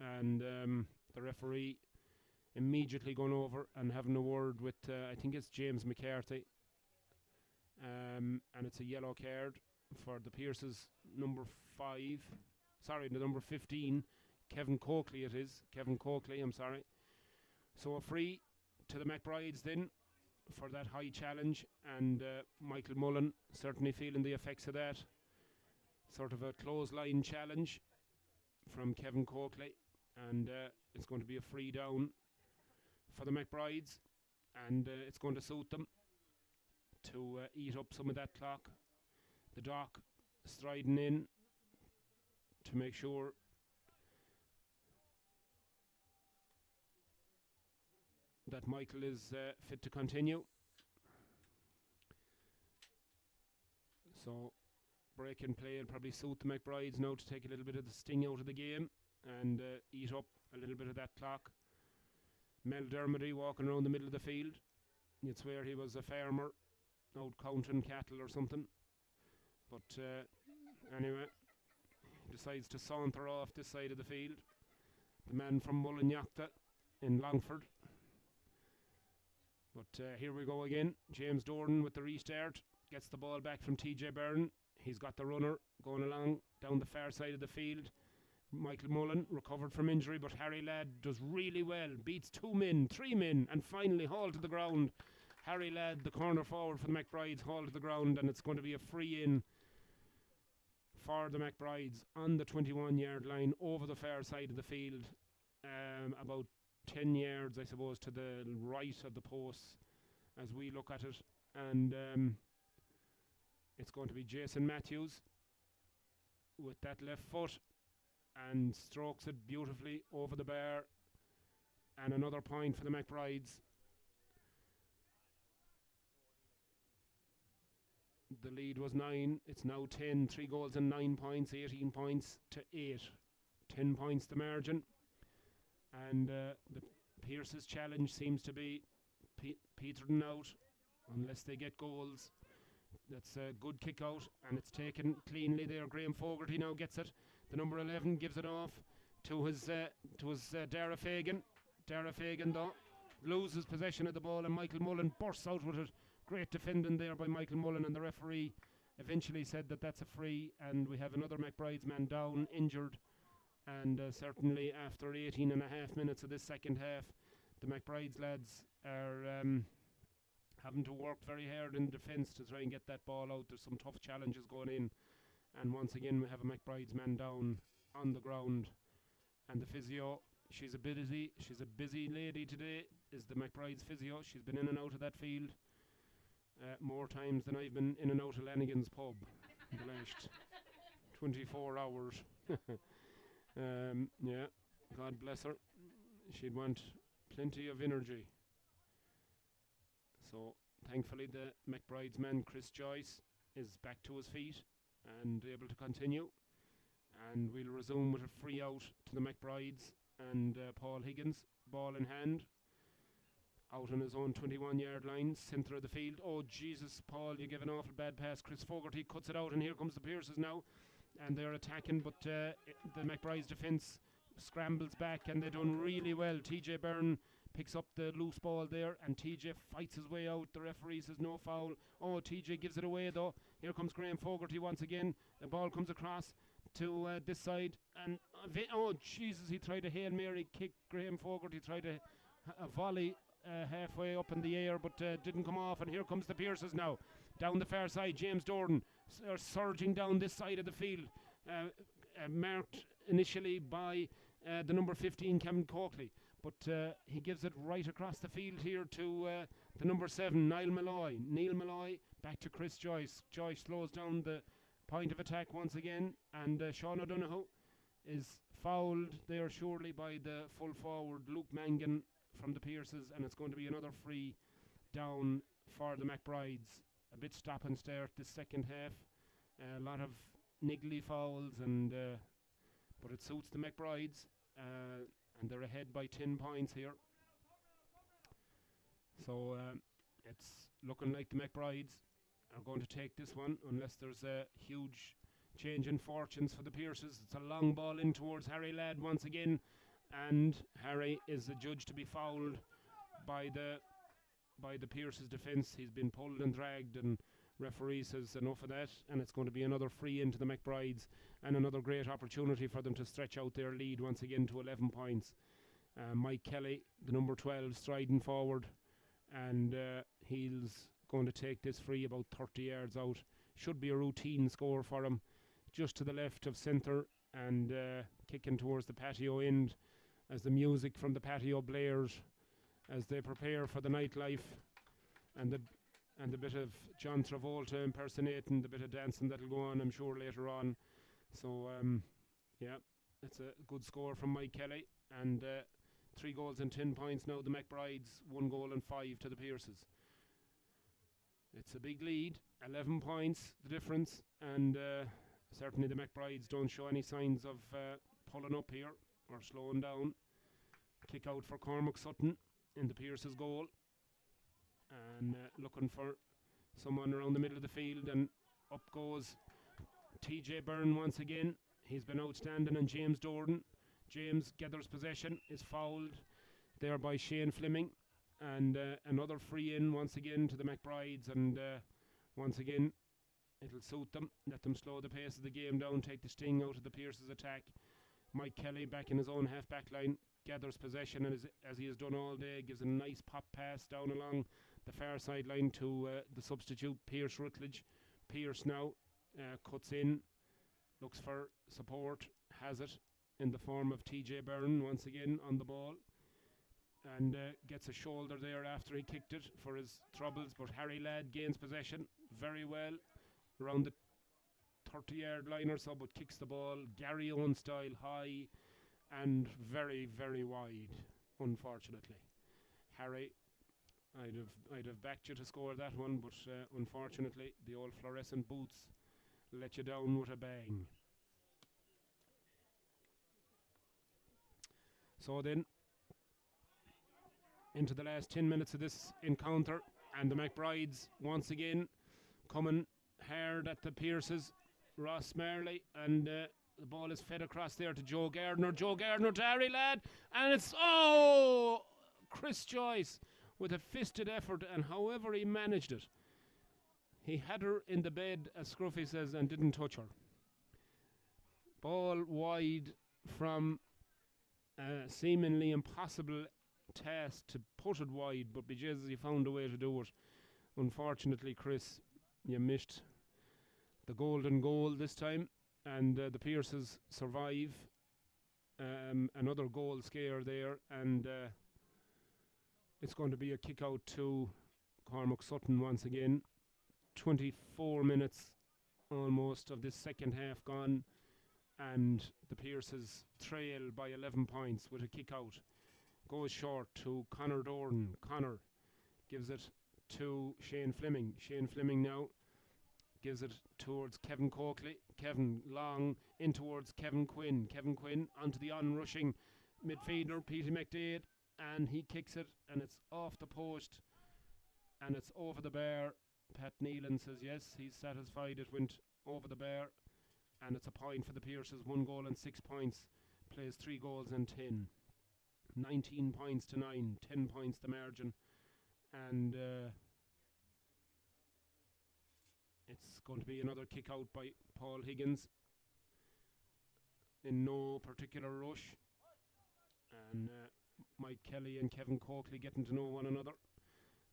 and the referee immediately going over and having a word with I think it's James McCarthy, and it's a yellow card for the Pierce's number 15, Kevin Coakley it is, I'm sorry. So a free to the McBrides then for that high challenge, and Michael Mullen certainly feeling the effects of that. Sort of a clothesline challenge from Kevin Coakley, and it's going to be a free down for the McBrides, and it's going to suit them to eat up some of that clock. The Doc striding in to make sure that Michael is fit to continue. So break and play will probably suit the McBrides now to take a little bit of the sting out of the game and eat up a little bit of that clock. Mel Dermody walking around the middle of the field. You'd swear he was a farmer out counting cattle or something. But anyway, decides to saunter off this side of the field. The man from Mullinyachta in Longford. But here we go again. James Dornan with the restart. Gets the ball back from TJ Byrne. He's got the runner going along down the far side of the field. Michael Mullen recovered from injury, but Harry Ladd does really well. Beats 2 men, 3 men, and finally hauled to the ground. Harry Ladd, the corner forward for the McBrides, hauled to the ground, and it's going to be a free in for the McBrides on the 21-yard line over the far side of the field. About 10 yards, I suppose, to the right of the posts as we look at it. And it's going to be Jason Matthews with that left foot and strokes it beautifully over the bar. And another point for the McBrides. The lead was 9. It's now 10. 3 goals and 9 points. 18 points to 8. 10 points the margin. And the Pierce's challenge seems to be petering out unless they get goals. That's a good kick out, and it's taken cleanly there. Graham Fogarty now gets it. The number 11 gives it off to his Dara Fagan. Dara Fagan though loses possession of the ball, and Michael Mullen bursts out with it. Great defending there by Michael Mullen, and the referee eventually said that that's a free, and we have another McBride's man down, injured. And certainly after 18 and a half minutes of this second half, the McBride's lads are having to work very hard in defence to try and get that ball out. There's some tough challenges going in, and once again we have a McBride's man down on the ground, and the physio She's a busy lady today. Is the McBride's physio? She's been in and out of that field more times than I've been in and out of Lanigan's pub in the last 24 hours. Yeah, God bless her. She'd want plenty of energy. So thankfully the McBride's man Chris Joyce is back to his feet and able to continue. And we'll resume with a free out to the McBrides and Paul Higgins, ball in hand, out on his own 21-yard line, centre of the field. Oh, Jesus, Paul, you give an awful bad pass. Chris Fogarty cuts it out, and here comes the Pierces now. And they're attacking, but the McBride's defence scrambles back, and they're done really well. TJ Byrne picks up the loose ball there, and TJ fights his way out. The referee says no foul. Oh, TJ gives it away, though. Here comes Graham Fogarty once again. The ball comes across to this side, and oh, Jesus, he tried a Hail Mary kick. Graham Fogarty tried a volley halfway up in the air, but didn't come off. And here comes the Pierces now down the far side. James Dordan are surging down this side of the field, marked initially by the number 15 Cameron Coakley, but he gives it right across the field here to the number 7 Neil Malloy back to Chris Joyce. Joyce slows down the point of attack once again, and Sean O'Donoghue is fouled there surely by the full forward Luke Mangan from the Pierces, and it's going to be another free down for the McBrides. A bit stop and start this second half. A lot of niggly fouls, and but it suits the McBrides, and they're ahead by 10 points here. So it's looking like the McBrides are going to take this one, unless there's a huge change in fortunes for the Pierces. It's a long ball in towards Harry Ladd once again, and Harry is adjudged to be fouled by the Pierces defence. He's been pulled and dragged, and referee says enough of that, and it's going to be another free into the McBrides, and another great opportunity for them to stretch out their lead once again to 11 points. Mike Kelly, the number 12, striding forward, and he's going to take this free about 30 yards out. Should be a routine score for him, just to the left of centre, and kicking towards the patio end as the music from the patio blares as they prepare for the nightlife, and the bit of John Travolta impersonating, the bit of dancing that'll go on, I'm sure, later on. So yeah, it's a good score from Mike Kelly, and 3 goals and 10 points now. The McBrides 1 goal and 5 to the Pierces. It's a big lead, 11 points the difference, and certainly the McBrides don't show any signs of pulling up here or slowing down. Kick out for Cormac Sutton in the Pierces goal, and looking for someone around the middle of the field, and up goes TJ Byrne once again. He's been outstanding, and James Dordan. James gathers possession, is fouled there by Shane Fleming, and another free in once again to the McBrides, and once again it'll suit them, let them slow the pace of the game down, take the sting out of the Pierces attack. Mike Kelly back in his own half back line gathers possession, and as he has done all day, gives a nice pop pass down along the far sideline to the substitute Pierce Rutledge. Pierce now cuts in, looks for support, has it in the form of TJ Byrne once again on the ball, and gets a shoulder there after he kicked it for his troubles, but Harry Ladd gains possession very well around the 30-yard line or so, but kicks the ball Gary Owen style high and very, very wide, unfortunately. Harry, I'd have backed you to score that one, but unfortunately the old fluorescent boots let you down with a bang. So then, into the last 10 minutes of this encounter, and the McBrides once again coming hard at the Pierces. Ross Marley, and the ball is fed across there to Joe Gardner. Joe Gardner to Harry Ladd, and it's Chris Joyce with a fisted effort, and however he managed it, he had her in the bed, as Scruffy says, and didn't touch her. Ball wide from a seemingly impossible task to put it wide, but bejesus, he found a way to do it. Unfortunately, Chris, you missed the golden goal this time, and the Pierces survive another goal scare there, and it's going to be a kick out to Cormac Sutton once again. 24 minutes almost of this second half gone, and the Pierces trail by 11 points with a kick out. Goes short to Conor Doran. Conor gives it to Shane Fleming. Shane Fleming now gives it towards Kevin Coakley. Kevin long in towards Kevin Quinn. Kevin Quinn onto the on-rushing midfielder, Peter McDade, and he kicks it, and it's off the post, and it's over the bar. Pat Neelan says yes, he's satisfied it went over the bar, and it's a point for the Pierces. 1 goal and 6 points. Plays 3 goals and 10. 19 points to 9. 10 points the margin. And it's going to be another kick out by Paul Higgins in no particular rush. And Mike Kelly and Kevin Coakley getting to know one another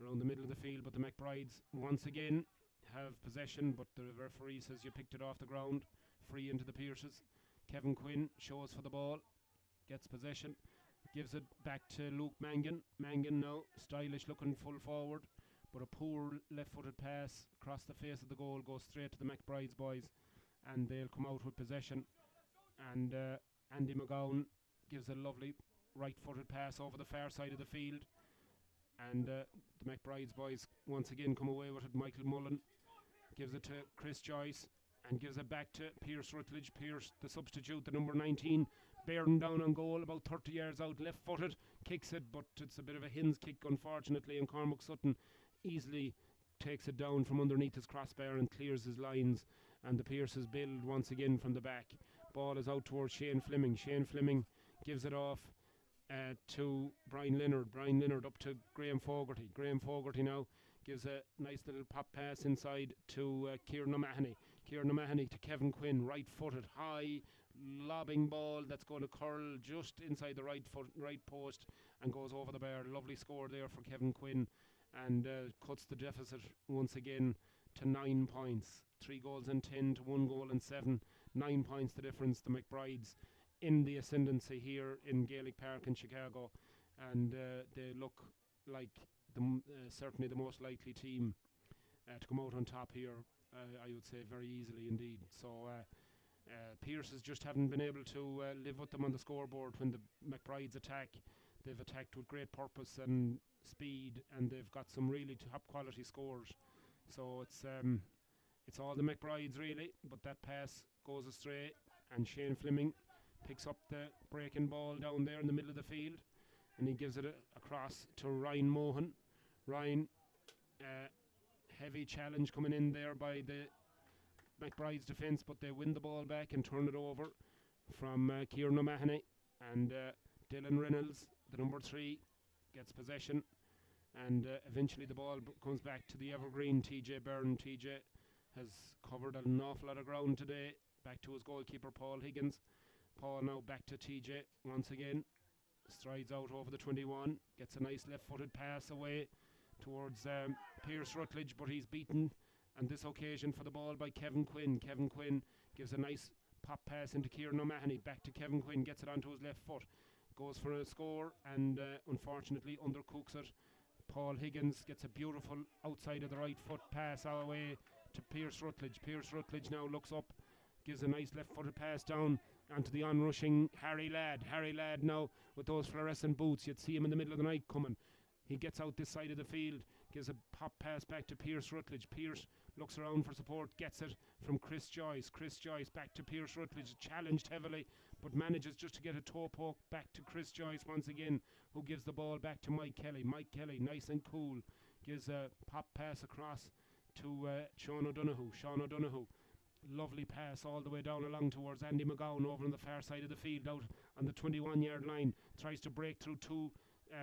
around the middle of the field, but the McBrides once again have possession, but the referee says you picked it off the ground. Free into the Pierces. Kevin Quinn shows for the ball, gets possession, gives it back to Luke Mangan. Mangan now, stylish looking full forward, but a poor left-footed pass across the face of the goal goes straight to the McBrides boys, and they'll come out with possession. And Andy McGowan gives a lovely right-footed pass over the far side of the field, and the McBrides boys once again come away with it. Michael Mullen gives it to Chris Joyce and gives it back to Pierce Rutledge. Pierce, the substitute, the number 19, bearing down on goal, about 30 yards out, left-footed, kicks it, but it's a bit of a hin's kick, unfortunately, and Cormac Sutton easily takes it down from underneath his crossbar and clears his lines, and the Pierces build once again from the back. Ball is out towards Shane Fleming. Shane Fleming gives it off to Brian Leonard. Brian Leonard up to Graham Fogarty. Graham Fogarty now gives a nice little pop pass inside to Kieran O'Mahony. Kieran O'Mahony to Kevin Quinn, right-footed, high, lobbing ball that's going to curl just inside the right post and goes over the bar. Lovely score there for Kevin Quinn, and cuts the deficit once again to 9 points. 3 goals and 10 to 1 goal and 7. 9 points the difference. The McBrides in the ascendancy here in Gaelic Park in Chicago, and they look like certainly the most likely team to come out on top here. I would say very easily indeed. So Pierces just haven't been able to live with them on the scoreboard when the McBrides attack. They've attacked with great purpose and speed, and they've got some really top quality scores. So it's all the McBrides really, but that pass goes astray, and Shane Fleming picks up the breaking ball down there in the middle of the field, and he gives it across to Ryan Mohan. Ryan, heavy challenge coming in there by the McBride's defence, but they win the ball back and turn it over from Kieran O'Mahony, and Dylan Reynolds, the number 3, gets possession, and eventually the ball comes back to the evergreen TJ Byrne. TJ has covered an awful lot of ground today. Back to his goalkeeper Paul Higgins. Paul now back to TJ once again, strides out over the 21, gets a nice left-footed pass away towards Pierce Rutledge, but he's beaten on this occasion for the ball by Kevin Quinn. Kevin Quinn gives a nice pop pass into Kieran O'Mahony, back to Kevin Quinn, gets it onto his left foot, goes for a score, and unfortunately undercooks it. Paul Higgins gets a beautiful outside of the right foot pass away to Pierce Rutledge. Pierce Rutledge now looks up, gives a nice left-footed pass down onto the onrushing Harry Ladd. Harry Ladd now with those fluorescent boots. You'd see him in the middle of the night coming. He gets out this side of the field, gives a pop pass back to Pierce Rutledge. Pierce looks around for support, gets it from Chris Joyce. Chris Joyce back to Pierce Rutledge, challenged heavily, but manages just to get a toe poke back to Chris Joyce once again, who gives the ball back to Mike Kelly. Mike Kelly, nice and cool, gives a pop pass across to Sean O'Donoghue. Sean O'Donoghue, lovely pass all the way down along towards Andy McGowan over on the far side of the field, out on the 21-yard line, tries to break through two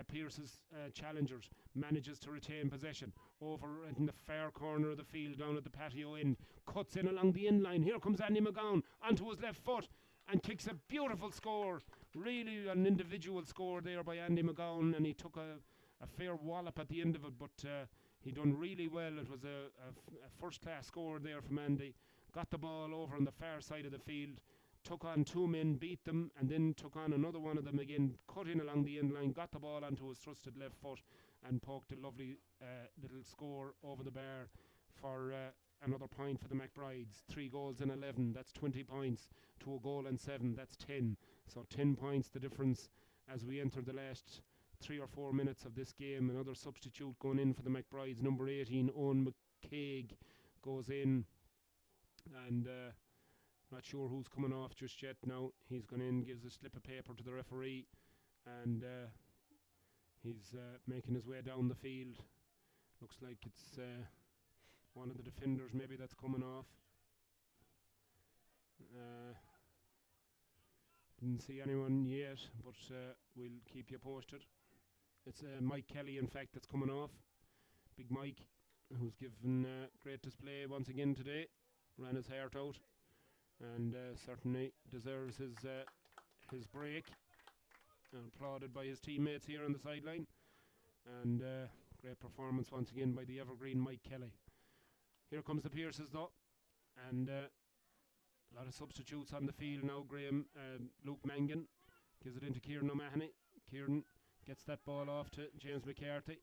Pierce's challengers, manages to retain possession over in the far corner of the field down at the patio end, cuts in along the end line. Here comes Andy McGowan onto his left foot and kicks a beautiful score, really an individual score there by Andy McGowan, and he took a fair wallop at the end of it, but he done really well. It was a first class score there from Andy. Got the ball over on the far side of the field took on 2 men, beat them, and then took on another one of them again, cut in along the end line, got the ball onto his thrusted left foot, and poked a lovely little score over the bar for another point for the McBrides. 3 goals and 11, that's 20 points to a goal and 7, that's 10. So 10 points the difference as we enter the last 3 or 4 minutes of this game. Another substitute going in for the McBrides, number 18, Owen McCaig, goes in, and not sure who's coming off just yet now. He's gone in, gives a slip of paper to the referee, and he's making his way down the field. Looks like it's one of the defenders maybe that's coming off. Didn't see anyone yet, but we'll keep you posted. It's Mike Kelly, in fact, that's coming off. Big Mike, who's given great display once again today. Ran his heart out, and certainly deserves his break. Applauded by his teammates here on the sideline, and great performance once again by the evergreen Mike Kelly. Here comes the Pierces though, and a lot of substitutes on the field now. Graham, Luke Mangan gives it into Kieran O'Mahony. Kieran gets that ball off to James McCarthy,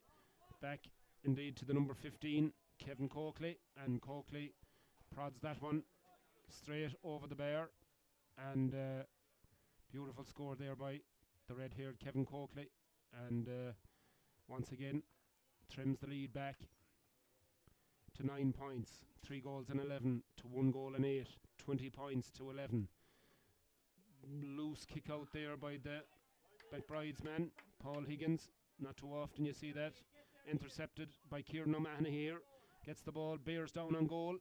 back indeed to the number 15, Kevin Coakley, and Coakley prods that one straight over the bar, and beautiful score there by the red-haired Kevin Coakley, and once again trims the lead back to 9 points. 3 goals and 11 to 1 goal and 8, 20 points to 11. Loose kick out there by the McBride's man, Paul Higgins. Not too often you see that. Intercepted by Kieran O'Mahony here. Gets the ball, bears down on goal,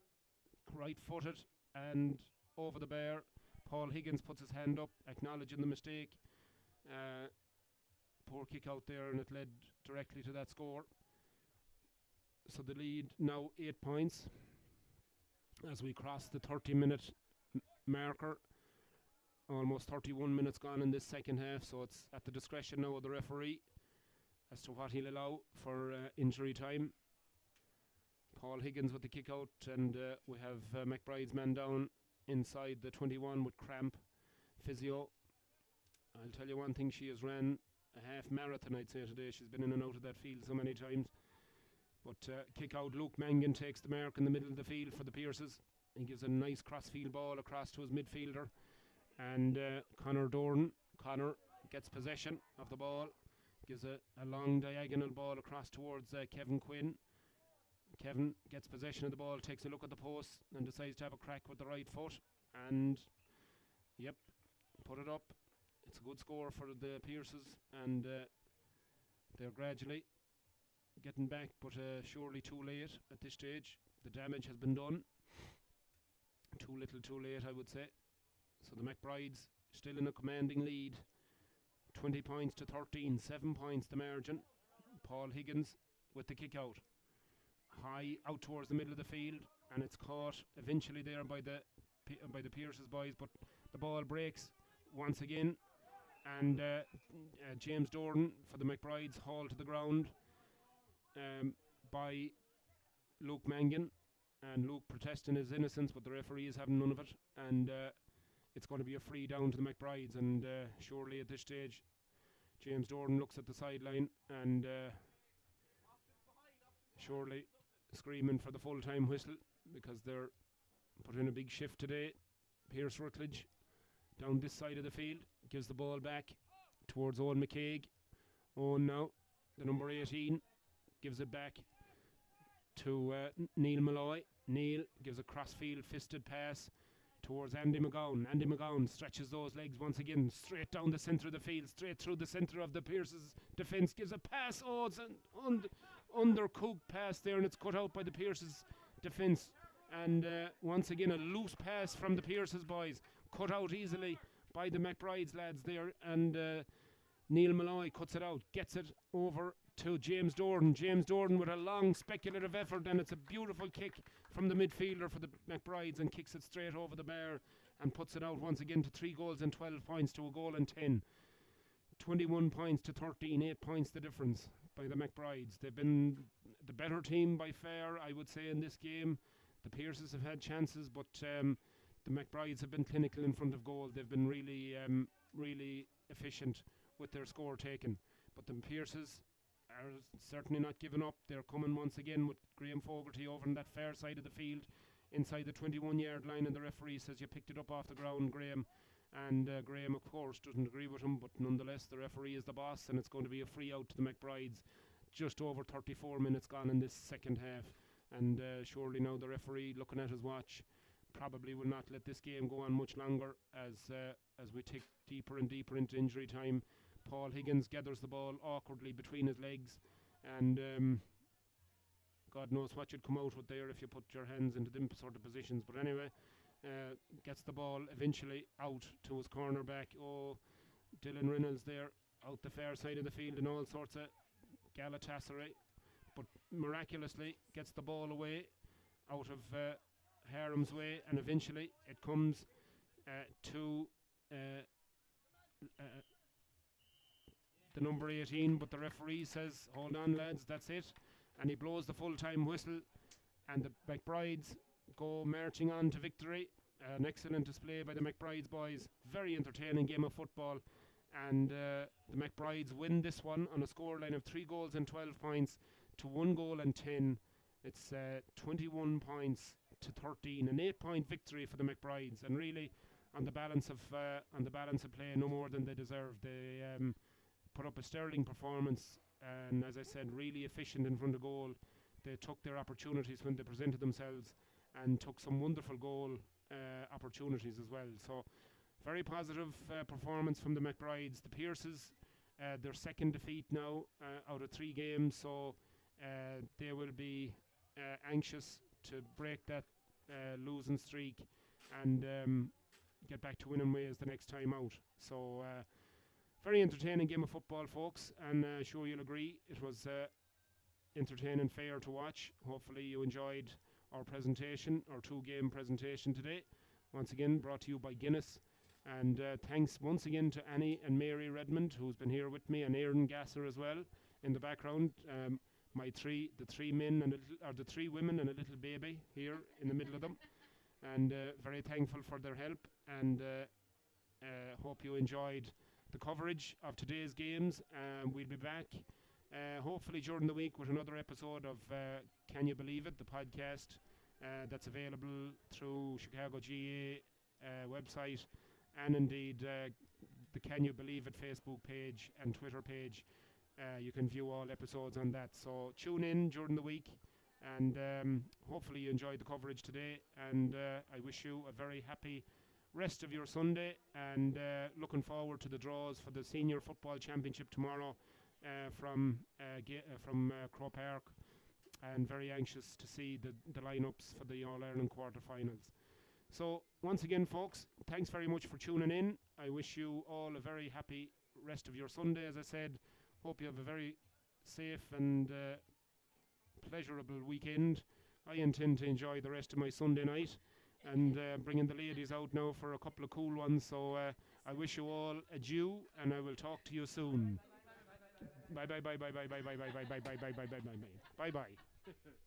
right-footed and over the bar. Paul Higgins puts his hand up, acknowledging the mistake. Poor kick out there, and it led directly to that score. So the lead now 8 points as we cross the 30-minute marker. Almost 31 minutes gone in this second half, so it's at the discretion now of the referee as to what he'll allow for injury time. Paul Higgins with the kick out, and we have McBride's man down inside the 21 with cramp. Physio, I'll tell you one thing, she has ran a half marathon, I'd say, today. She's been in and out of that field so many times. But kick out, Luke Mangan takes the mark in the middle of the field for the Pierces. He gives a nice cross-field ball across to his midfielder, and Connor Doran. Connor gets possession of the ball, gives a long diagonal ball across towards Kevin Quinn. Kevin gets possession of the ball, takes a look at the post, and decides to have a crack with the right foot, and yep, put it up. It's a good score for the Pierces, and they're gradually getting back, but surely too late at this stage. The damage has been done. Too little too late, I would say. So the McBrides still in a commanding lead, 20 points to 13, 7 points the margin. Paul Higgins with the kick out, high out towards the middle of the field, and it's caught eventually there by the Pierces boys, but the ball breaks once again, and James Doran for the McBrides hauled to the ground by Luke Mangan, and Luke protesting his innocence, but the referee is having none of it, and it's going to be a free down to the McBrides. And surely at this stage James Doran looks at the sideline and surely screaming for the full-time whistle, because they're put in a big shift today. Pierce Rutledge down this side of the field gives the ball back towards Owen McCaig. Owen now, the number 18, gives it back to Neil Malloy. Neil gives a cross-field fisted pass towards Andy McGowan. Andy McGowan stretches those legs once again, straight down the centre of the field, straight through the centre of the Pierce's defence. Gives a pass, oh, it's an undercooked pass there, and it's cut out by the Pierce's defence. And once again, a loose pass from the Pierce's boys, cut out easily by the McBride's lads there, and Neil Malloy cuts it out, gets it over to James Doran. James Doran with a long speculative effort, and it's a beautiful kick from the midfielder for the McBrides, and kicks it straight over the bar and puts it out once again to 3 goals and 12 points to a goal and 10. 21 points to 13, 8 points the difference by the McBrides. They've been the better team by far, I would say, in this game. The Pierces have had chances, but The McBrides have been clinical in front of goal. They've been really efficient with their score taken. But the Pierces are certainly not giving up. They're coming once again with Graham Fogarty over on that far side of the field, inside the 21-yard line, and the referee says you picked it up off the ground, Graham. And Graham, of course, doesn't agree with him, but nonetheless, the referee is the boss, and it's going to be a free out to the McBrides. Just over 34 minutes gone in this second half, and surely now the referee, looking at his watch, probably will not let this game go on much longer as we take deeper and deeper into injury time. Paul Higgins gathers the ball awkwardly between his legs, and God knows what you'd come out with there if you put your hands into them sort of positions. But anyway, gets the ball eventually out to his cornerback. Oh, Dylan Reynolds there out the far side of the field in all sorts of Galatasaray, but miraculously gets the ball away out of Harem's way, and eventually it comes to the number 18, but the referee says hold on lads, that's it, and he blows the full-time whistle, and the McBrides go marching on to victory. An excellent display by the McBrides boys, very entertaining game of football, and the McBrides win this one on a scoreline of 3 goals and 12 points to 1 goal and 10. It's 21 points to 13, an 8-point victory for the McBrides, and really on the balance of play, no more than they deserve. They put up a sterling performance, and as I said, really efficient in front of goal. They took their opportunities when they presented themselves, and took some wonderful goal opportunities as well. So very positive performance from the McBrides. The Pierces, their second defeat now out of 3 games, so they will be anxious to break that losing streak and get back to winning ways the next time out. So very entertaining game of football, folks, and sure you'll agree it was entertaining, fair to watch. Hopefully you enjoyed our presentation, our 2-game presentation today. Once again, brought to you by Guinness. And thanks once again to Annie and Mary Redmond, who's been here with me, and Aaron Gasser as well in the background. The 3 men and the 3 women and a little baby here in the middle of them. And very thankful for their help, and hope you enjoyed the coverage of today's games. We'll be back hopefully during the week with another episode of Can You Believe It, the podcast that's available through Chicago GA website, and indeed the Can You Believe It Facebook page and Twitter page. You can view all episodes on that, so tune in during the week, and hopefully you enjoyed the coverage today, and I wish you a very happy rest of your Sunday, and looking forward to the draws for the Senior Football Championship tomorrow from Crow Park, and very anxious to see the lineups for the All-Ireland quarterfinals. So once again, folks, thanks very much for tuning in. I wish you all a very happy rest of your Sunday. As I said, hope you have a very safe and pleasurable weekend. I intend to enjoy the rest of my Sunday night, and bringing the ladies out now for a couple of cool ones. So I wish you all adieu, and I will talk to you soon. Bye bye bye bye bye bye bye bye bye bye bye bye bye bye bye bye bye bye.